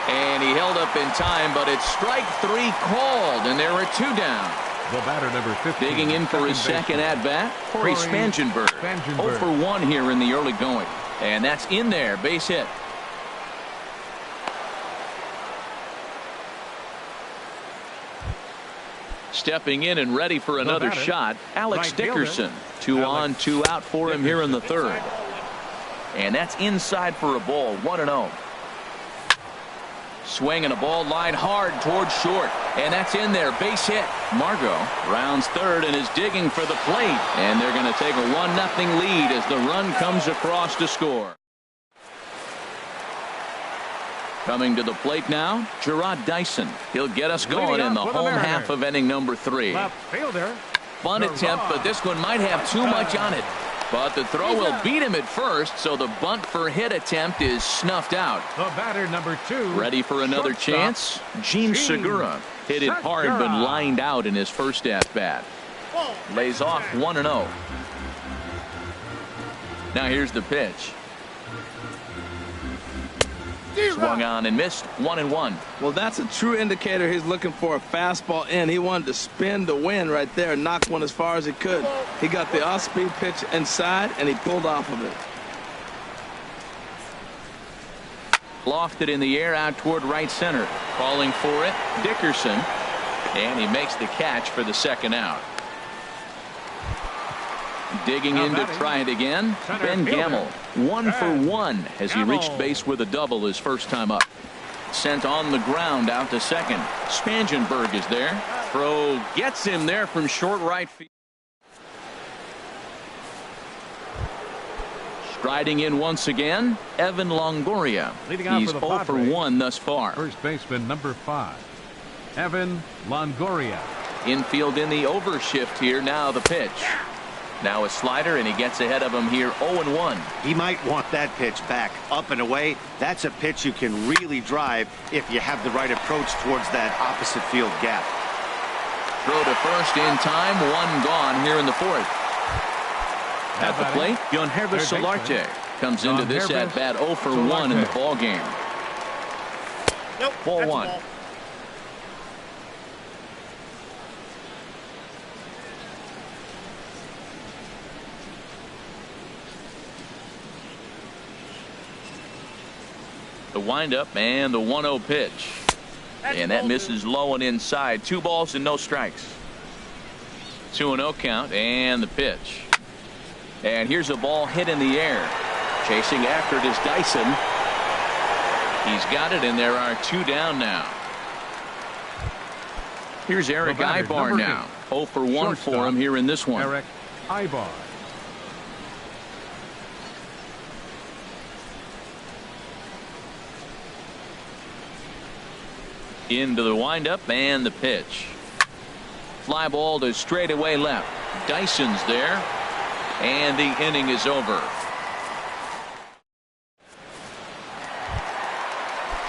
And he held up in time, but it's strike 3 called, and there are 2 down. The batter number 15. Digging in for his second at-bat, Corey Spangenberg. 0 for 1 here in the early going. And that's in there. Base hit. Stepping in and ready for another shot, Alex Dickerson. 2 on, 2 out for him here in the third. And that's inside for a ball. 1-0. Swing and a ball line hard towards short. And that's in there. Base hit. Margot rounds third and is digging for the plate. And they're going to take a 1-0 lead as the run comes across to score. Coming to the plate now, Gerard Dyson. He'll get us going in the home half of inning number 3. Bunt attempt, but this one might have too much on it. But the throw will beat him at first, so the bunt for hit attempt is snuffed out. The batter number 2. Ready for another chance? Gene Segura. Hit it hard, but lined out in his first at-bat. Lays off 1-0. Now here's the pitch. Swung on and missed. 1-1. Well, that's a true indicator he's looking for a fastball in. He wanted to spin to win right there, knock one as far as he could. He got the off-speed pitch inside, and he pulled off of it. Lofted in the air out toward right center. Calling for it, Dickerson. And he makes the catch for the second out. Digging in to try it again, Ben Gamel. 1 for 1 as he reached base with a double his first time up. Sent on the ground out to second. Spangenberg is there. Throw gets him there from short right field. Striding in once again, Evan Longoria. He's 0 for 1 thus far. First baseman number 5, Evan Longoria. Infield in the overshift here. Now the pitch. Now a slider, and he gets ahead of him here 0-1. He might want that pitch back, up and away. That's a pitch you can really drive if you have the right approach towards that opposite field gap. Throw to first in time, one gone here in the fourth. At the plate, Yonhervis Solarte comes into this at-bat 0 for 1 in the ball game. Nope, Ball one. The windup and the 1-0 pitch. And that misses low and inside. 2 balls and no strikes. 2-0 count and the pitch. And here's a ball hit in the air. Chasing after it is Dyson. He's got it, and there are 2 down now. Here's Eric Ibar now. 0 for 1 for him here in this one. Eric Ibar. Into the windup and the pitch. Fly ball to straightaway left. Dyson's there, and the inning is over.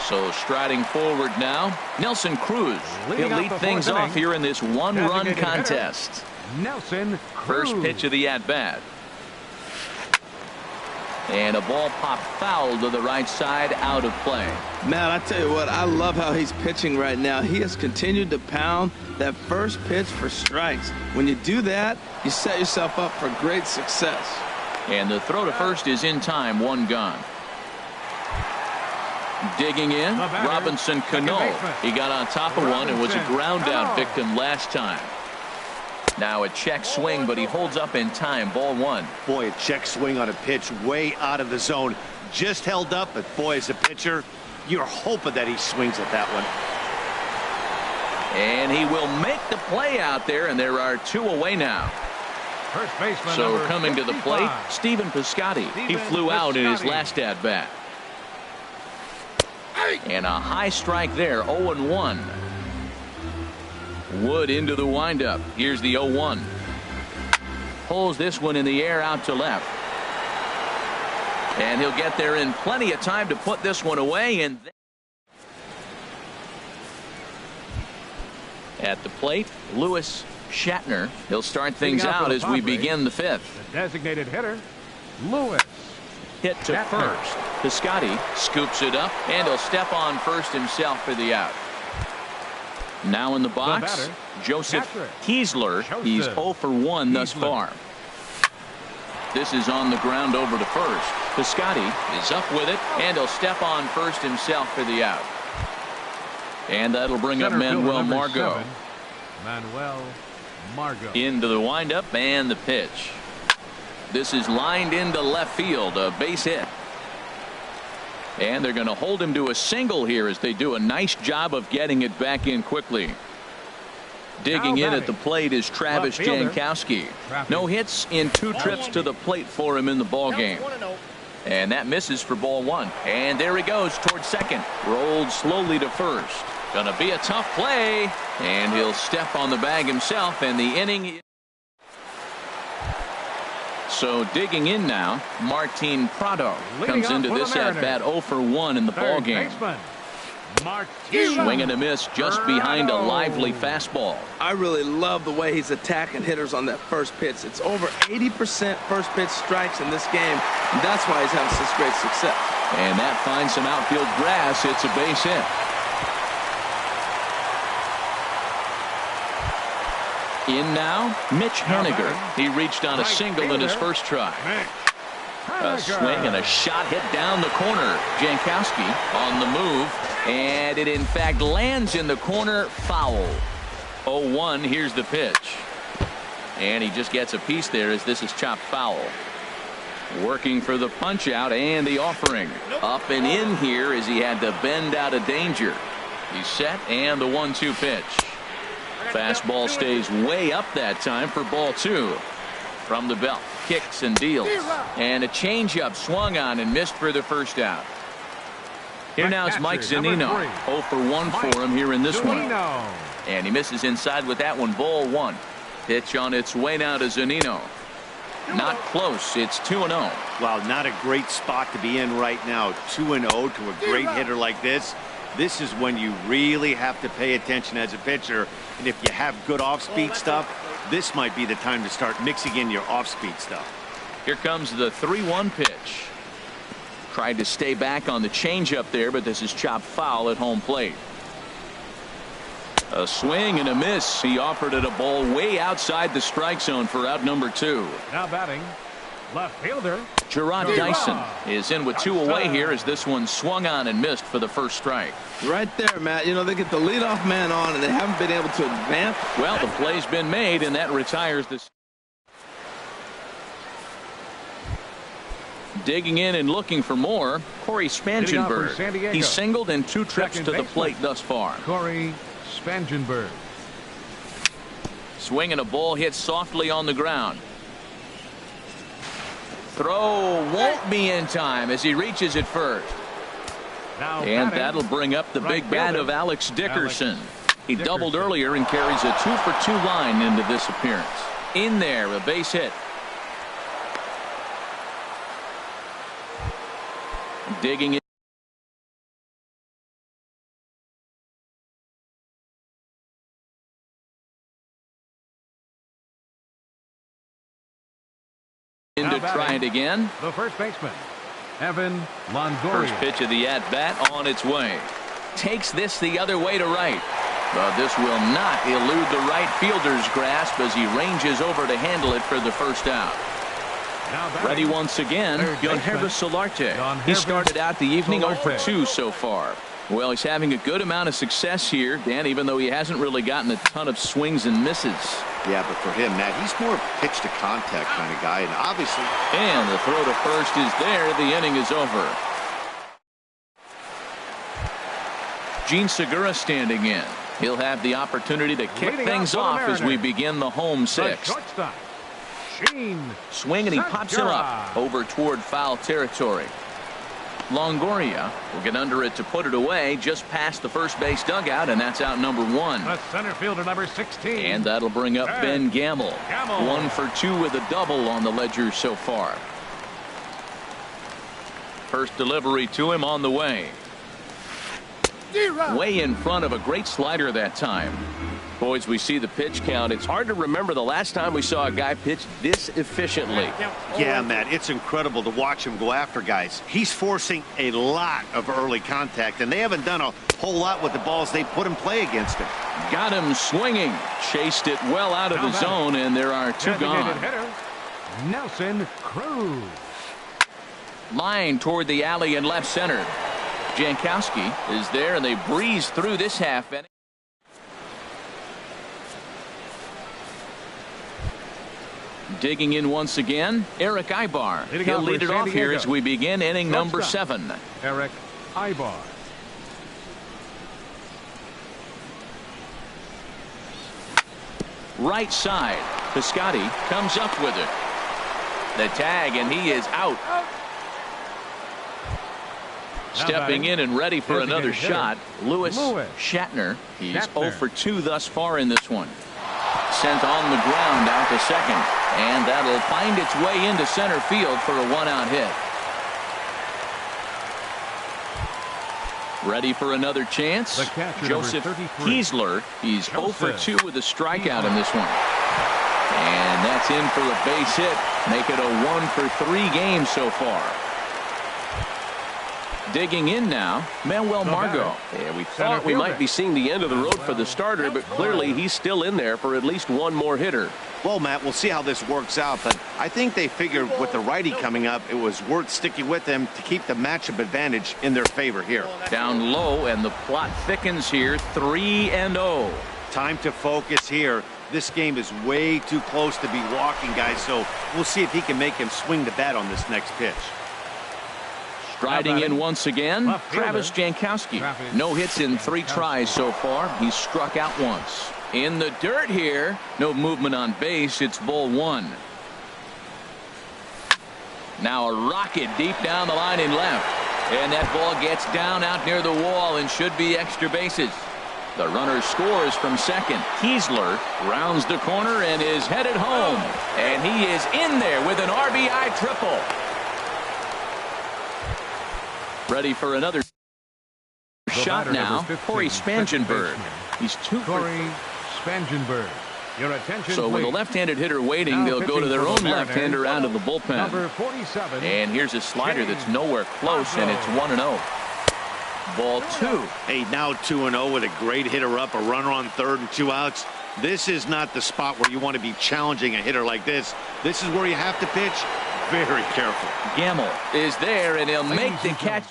So striding forward now, Nelson Cruz. He'll lead things off here in this 1-run contest. Nelson Cruz. First pitch of the at-bat. And a ball popped foul to the right side, out of play. Man, I tell you what, I love how he's pitching right now. He has continued to pound that first pitch for strikes. When you do that, you set yourself up for great success. And the throw to first is in time, 1 gone. Digging in, Robinson Cano. He got on top of one and was a ground out victim last time. Now a check swing, but he holds up in time. Ball 1. Boy, a check swing on a pitch way out of the zone. Just held up, but boy, as a pitcher, you're hoping that he swings at that one. And he will make the play out there, and there are 2 away now. First baseman So number coming to the 55. plate, Stephen Piscotty. He flew out in his last at-bat. And a high strike there, 0-1. Wood into the windup. Here's the 0-1. Pulls this one in the air out to left. And he'll get there in plenty of time to put this one away. And at the plate, Lewis Shatner. He'll start things out as we begin the 5th. The designated hitter, Lewis. Hit to first. Piscotty scoops it up, and he'll step on first himself for the out. Now in the box, batter, Joseph Patrick Kiesler. He's 0 for 1 thus far. This is on the ground over to first. Piscotty is up with it, and he'll step on first himself for the out. And that'll bring up Manuel Margot. Manuel Margot. Into the windup and the pitch. This is lined into left field, a base hit. And they're going to hold him to a single here as they do a nice job of getting it back in quickly. Digging in at the plate is Travis Jankowski. No hits in 2 trips to the plate for him in the ball game. And that misses for ball 1. And there he goes towards second. Rolled slowly to first. Gonna be a tough play. And he'll step on the bag himself, and the inning. So digging in now, Martin Prado comes into this at-bat 0 for 1 in the ball game. Swing and a miss just behind a lively fastball. I really love the way he's attacking hitters on that first pitch. It's over 80% first pitch strikes in this game, and that's why he's having such great success. And that finds some outfield grass. It's a base hit. In now, Mitch Haniger. He reached on a single in his first try. A swing and a shot hit down the corner. Jankowski on the move, and it in fact lands in the corner, foul. 0-1. Here's the pitch, and he just gets a piece there as this is chopped foul. Working for the punch out and the offering. Up and in here as he had to bend out of danger. He's set, and the 1-2 pitch. Fastball stays way up that time for ball 2. From the belt, kicks and deals, and a changeup swung on and missed for the first out. Here now is Mike Zunino. 0 for 1 for him here in this one. And he misses inside with that one. Ball 1. Pitch on its way now to Zunino. Not close. It's 2-0. Well, not a great spot to be in right now. 2-0 to a great hitter like this. This is when you really have to pay attention as a pitcher. And if you have good off-speed stuff, this might be the time to start mixing in your off-speed stuff. Here comes the 3-1 pitch. Tried to stay back on the changeup there, but this is chopped foul at home plate. A swing and a miss. He offered it a ball way outside the strike zone for out number 2. Now batting, left fielder Gerard Dyson is in with 2 away here as this one swung on and missed for the first strike. Right there, Matt. You know, they get the leadoff man on, and they haven't been able to advance. Well, the play's been made, and that retires this. Digging in and looking for more, Corey Spangenberg. He's singled in 2 trips to the plate thus far. Corey Spangenberg. Swinging a ball hit softly on the ground. Throw won't be in time as he reaches it first. And that'll bring up the big bat of Alex Dickerson. He doubled earlier and carries a 2-for-2 line into this appearance. In there, a base hit. Digging in. To try it again. The first baseman, Evan Longoria. First pitch of the at-bat on its way. Takes this the other way to right. But this will not elude the right fielder's grasp as he ranges over to handle it for the first out. Ready once again, Yangervis Solarte. He started out the evening 0 for 2 so far. Well, he's having a good amount of success here, Dan, even though he hasn't really gotten a ton of swings and misses. Yeah, but for him, Matt, he's more pitch to contact kind of guy, and obviously. And the throw to first is there. The inning is over. Gene Segura standing in. He'll have the opportunity to kick things off as we begin the home 6th. Swing and he pops him up over toward foul territory. Longoria will get under it to put it away just past the first base dugout, and that's out number 1. The center fielder, number 16. And that'll bring up Ben Gamble. 1 for 2 with a double on the ledger so far. First delivery to him on the way. Way in front of a great slider that time. Boys, we see the pitch count. It's hard to remember the last time we saw a guy pitch this efficiently. Yeah, Matt, it's incredible to watch him go after guys. He's forcing a lot of early contact, and they haven't done a whole lot with the balls they put in play against him. Got him swinging. Chased it well out of the zone, and there are 2 gone. Hitter, Nelson Cruz. Line toward the alley in left center. Jankowski is there, and they breeze through this half inning. Digging in once again, Eric Ibar. He'll lead it off here as we begin inning number 7. Eric Ibar. Right side. Piscotty comes up with it. The tag, and he is out. Stepping in and ready for another shot, Lewis Shatner. He's 0 for 2 thus far in this one. Sent on the ground out to second, and that'll find its way into center field for a 1-out hit. Ready for another chance? Joseph Kiesler. He's 0 for 2 with a strikeout in this one. And that's in for a base hit. Make it a 1 for 3 game so far. Digging in now, Manuel Margot. Yeah, we thought we might be seeing the end of the road for the starter, but clearly he's still in there for at least 1 more hitter. Well, Matt, we'll see how this works out, but I think they figured with the righty coming up, it was worth sticking with them to keep the matchup advantage in their favor here. Down low, and the plot thickens here, 3-0. Time to focus here. This game is way too close to be walking, guys, so we'll see if he can make him swing the bat on this next pitch. Striding in once again, Travis Jankowski. No hits in 3 tries so far. He's struck out once. In the dirt here, no movement on base. It's ball 1. Now a rocket deep down the line in left. And that ball gets down out near the wall and should be extra bases. The runner scores from second. Kiesler rounds the corner and is headed home. And he is in there with an RBI triple. Ready for another shot now. Corey Spangenberg. He's 2 for Corey Spangenberg. Your attention, so with a left-handed hitter waiting, they'll go to their own left-hander out of the bullpen. Number 47. And here's a slider that's nowhere close, and it's 1-0. Ball 2. Hey, now 2-0 with a great hitter up, a runner on third and 2 outs. This is not the spot where you want to be challenging a hitter like this. This is where you have to pitch very careful. Gamble is there, and he'll make the catch.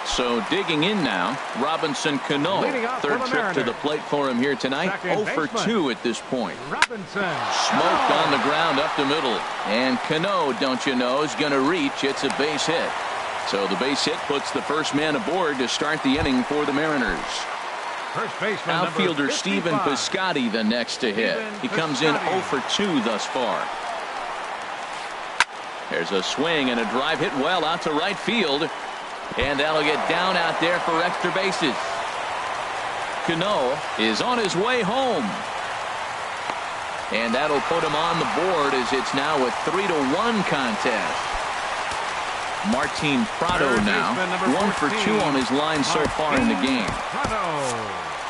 So digging in now, Robinson Cano. Third trip to the plate for him here tonight. 0 for 2 at this point. Robinson. Smoked on the ground up the middle. And Cano, don't you know, is going to reach. It's a base hit. So the base hit puts the first man aboard to start the inning for the Mariners. First baseman, outfielder Stephen Piscotty the next to hit. He comes in 0 for 2 thus far. There's a swing and a drive hit well out to right field. And that'll get down out there for extra bases. Cano is on his way home. And that'll put him on the board as it's now a 3-1 contest. Martin Prado now 1 for 2 on his line so far in the game.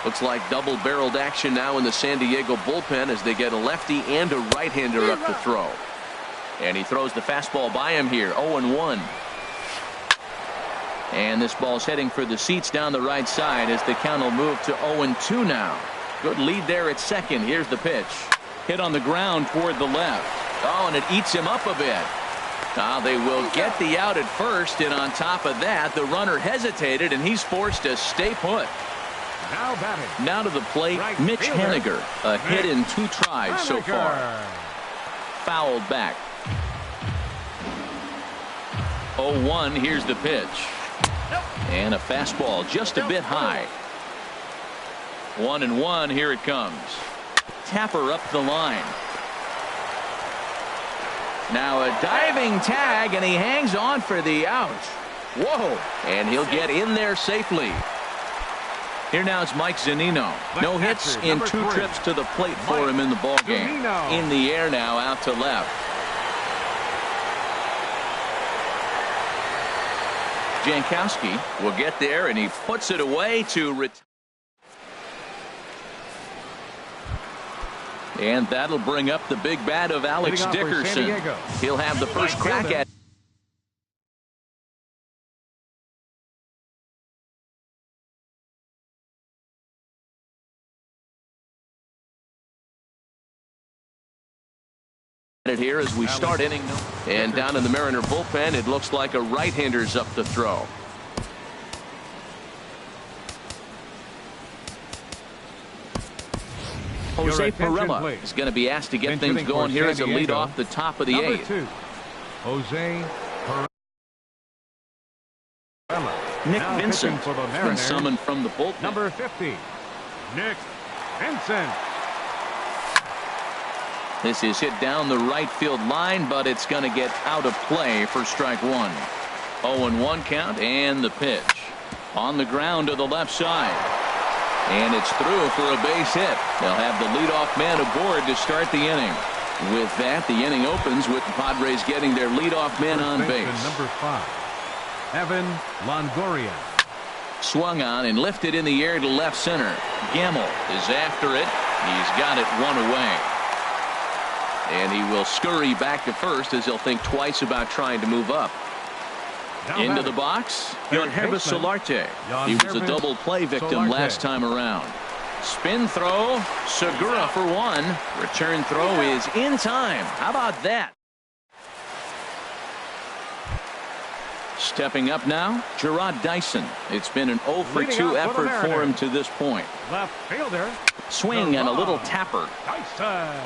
Looks like double-barreled action now in the San Diego bullpen as they get a lefty and a right-hander up to throw. And he throws the fastball by him here. 0-1. And this ball's heading for the seats down the right side as the count will move to 0-2 now. Good lead there at second. Here's the pitch. Hit on the ground toward the left. Oh, and it eats him up a bit. Now they will get the out at first, and on top of that, the runner hesitated, and he's forced to stay put. Now batting. Now to the plate, right Mitch Haniger. A hit in 2 tries so far. Fouled back. 0-1. Here's the pitch. And a fastball just a bit high. 1-1. Here it comes. Tapper up the line. Now a diving tag, and he hangs on for the out. Whoa. And he'll get in there safely. Here now is Mike Zunino. No hits in 2 trips to the plate for him in the ballgame. In the air now out to left. Jankowski will get there, and he puts it away to retire. And that'll bring up the big bat of Alex Dickerson. He'll have the first crack at it here as we start inning. And down in the Mariner bullpen, it looks like a right-hander's up to throw. Jose Pirela is going to be asked to get things going here as a lead off the top of the 8th. Jose Pirela. Nick Vincent has been summoned from the bullpen. Number 50, Nick Vincent. This is hit down the right field line, but it's going to get out of play for strike 1. 0-1 count, and the pitch. On the ground to the left side. And it's through for a base hit. They'll have the leadoff man aboard to start the inning. With that, the inning opens with the Padres getting their leadoff man on base. Number 5, Evan Longoria. Swung on and lifted in the air to left center. Gamble is after it. He's got it 1 away. And he will scurry back to first as he'll think twice about trying to move up. Into the box, Yangervis Solarte. He was a double play victim last time around. Spin throw, Segura for 1. Return throw is in time. How about that? Stepping up now, Gerard Dyson. It's been an 0 for 2 effort for him to this point. Left fielder. Swing and a little tapper. Dyson.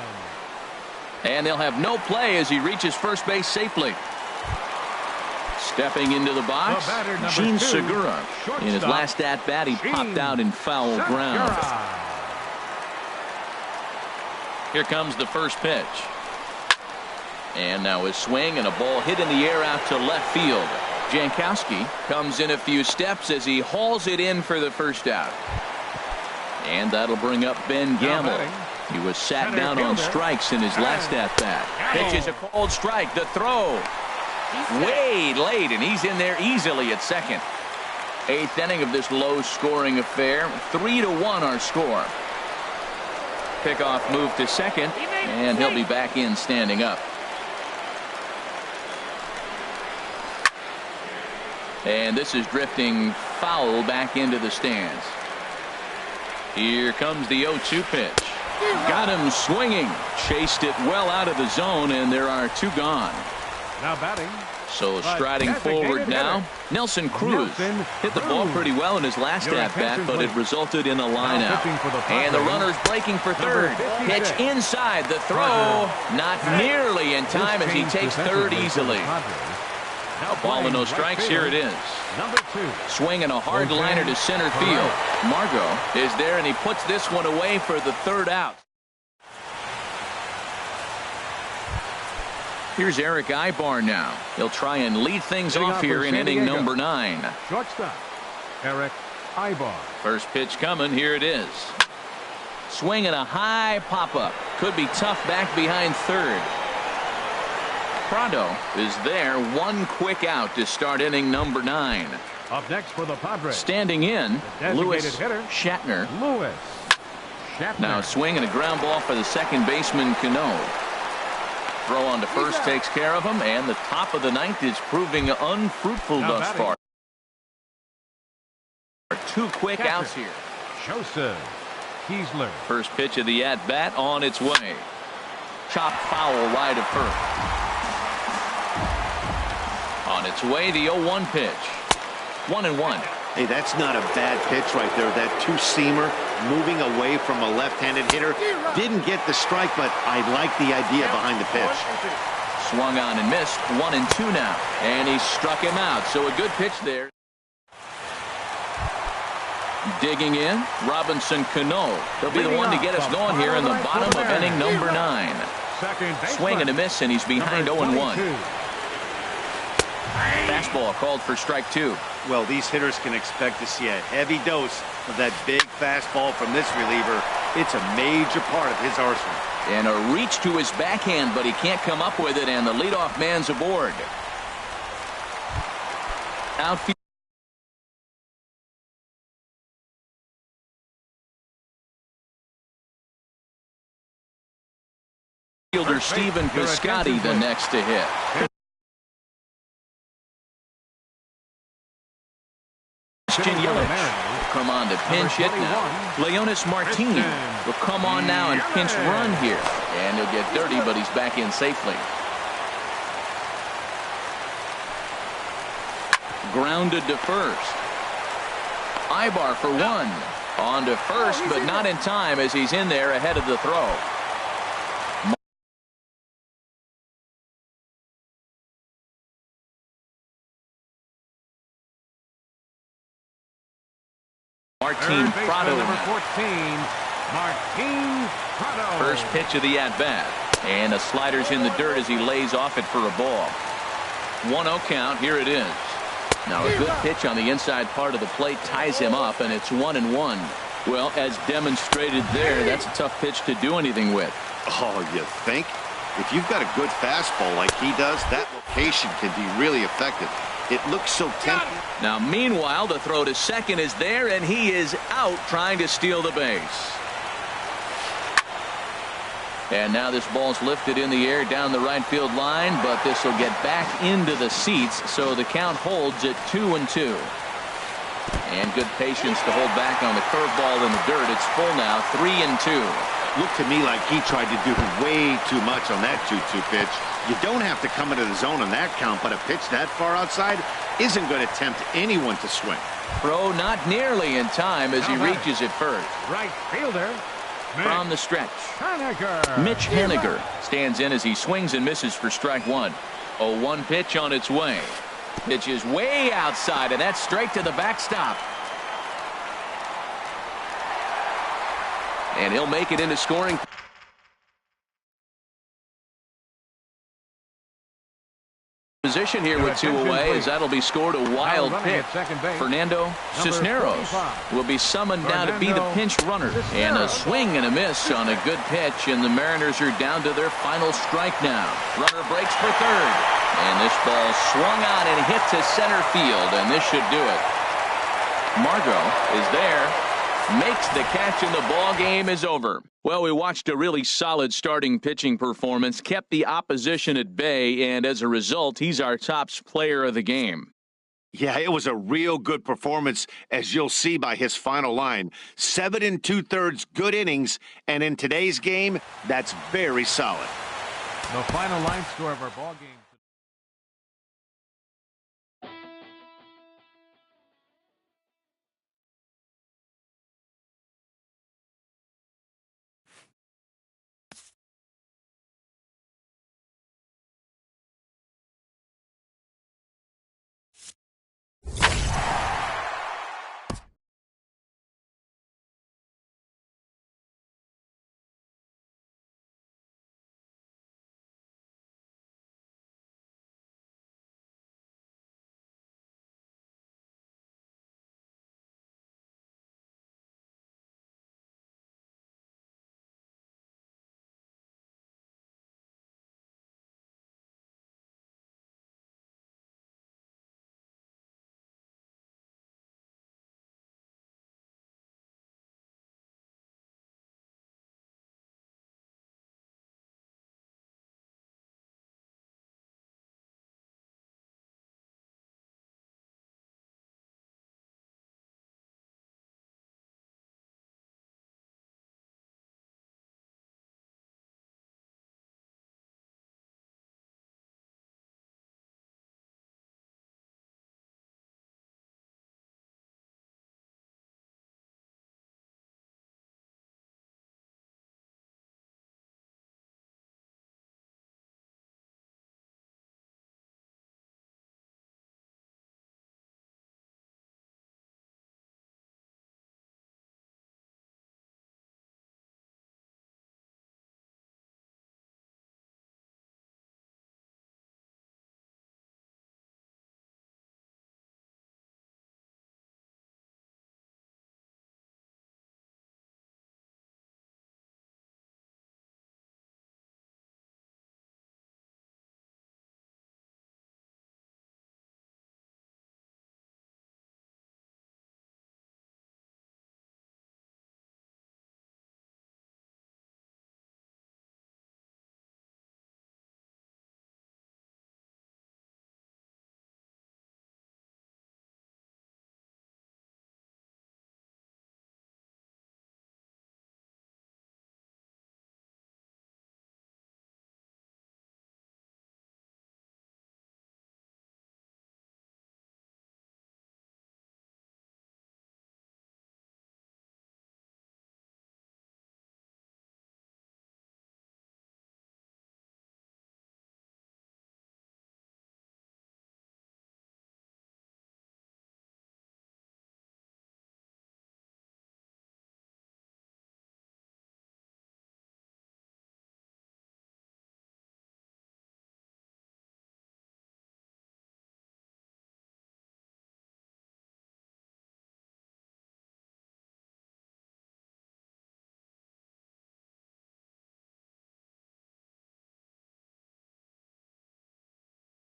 And they'll have no play as he reaches first base safely. Stepping into the box, Gene Segura. In his last at-bat, he popped out in foul ground. Here comes the first pitch. And now his swing and a ball hit in the air out to left field. Jankowski comes in a few steps as he hauls it in for the first out. And that'll bring up Ben Gamble. He was sat down on strikes in his last at-bat. Pitches a cold strike. The throw way late, and he's in there easily at second. 8th inning of this low-scoring affair. 3-1 our score. Pickoff move to second, and he'll be back in standing up. And this is drifting foul back into the stands. Here comes the 0-2 pitch. Got him swinging. Chased it well out of the zone, and there are 2 gone. Now batting. So striding forward now, Nelson Cruz hit the ball pretty well in his last at-bat, but it resulted in a line out. And the runner's breaking for third. Pitch inside. The throw not nearly in time as he takes third easily. A ball and no strikes. Here it is. Swinging a hard liner to center field. Margot is there, and he puts this one away for the third out. Here's Eric Ibar now. He'll try and lead things off here in inning number 9. Shortstop, Eric Ibar. First pitch coming. Here it is. Swinging a high pop-up. Could be tough back behind third. Prado is there. One quick out to start inning number 9. Up next for the Padres. Standing in, Lewis Shatner. Now swinging a ground ball for the second baseman, Cano. Throw on to first takes care of him, and the top of the 9th is proving unfruitful thus far. 2 quick outs here. Joseph Kiesler. First pitch of the at-bat on its way. Chop foul right of first. On its way, the 0-1 pitch. 1-1. Hey, that's not a bad pitch right there. That 2-seamer moving away from a left-handed hitter. Didn't get the strike, but I like the idea behind the pitch. Swung on and missed. 1-2 now. And he struck him out. So a good pitch there. Digging in, Robinson Cano. He'll be the one to get us going here in the bottom of inning number 9. Swing and a miss, and he's behind 0-1. Fastball called for strike 2. Well, these hitters can expect to see a heavy dose of that big fastball from this reliever. It's a major part of his arsenal. And a reach to his backhand, but he can't come up with it, and the leadoff man's aboard. Outfield. Fielder Stephen Piscotty the next to hit. Christian Yelich will come on to pinch hit now. Leonis Martin will come on now and pinch run here. And he'll get dirty, but he's back in safely. Grounded to first. Ibar for 1. On to first, but not in time as he's in there ahead of the throw. Martin Prado. Number 14, Martin Prado. First pitch of the at-bat. And the slider's in the dirt as he lays off it for a ball. 1-0 count. Here it is. Now a good pitch on the inside part of the plate ties him up, and it's 1-1. Well, as demonstrated there, that's a tough pitch to do anything with. Oh, you think? If you've got a good fastball like he does, that location can be really effective. It looks so tempting. Now, meanwhile, the throw to second is there, and he is out trying to steal the base. And now this ball's lifted in the air down the right field line, but this will get back into the seats, so the count holds at 2-2. And good patience to hold back on the curveball in the dirt. It's full now, 3-2. Looked to me like he tried to do way too much on that 2-2 pitch. You don't have to come into the zone on that count, but a pitch that far outside isn't going to tempt anyone to swing. Throw not nearly in time as he reaches it first. Right fielder. From the stretch, Henniger. Mitch Henniger stands in as he swings and misses for strike 1. 0-1 pitch on its way. Pitch is way outside, and that's straight to the backstop. And he'll make it into scoring position. 2 position here with 2 away, as that'll be scored a wild pitch. Fernando Cisneros will be summoned now to be the pinch runner. And a swing and a miss on a good pitch, and the Mariners are down to their final strike now. Runner breaks for third, and this ball swung out and hit to center field, and this should do it. Margot is there, makes the catch, and the ball game is over. Well, we watched a really solid starting pitching performance, kept the opposition at bay, and as a result, he's our top player of the game. Yeah, it was a real good performance, as you'll see by his final line. 7 2/3 good innings, and in today's game, that's very solid. The final line score of our ball game.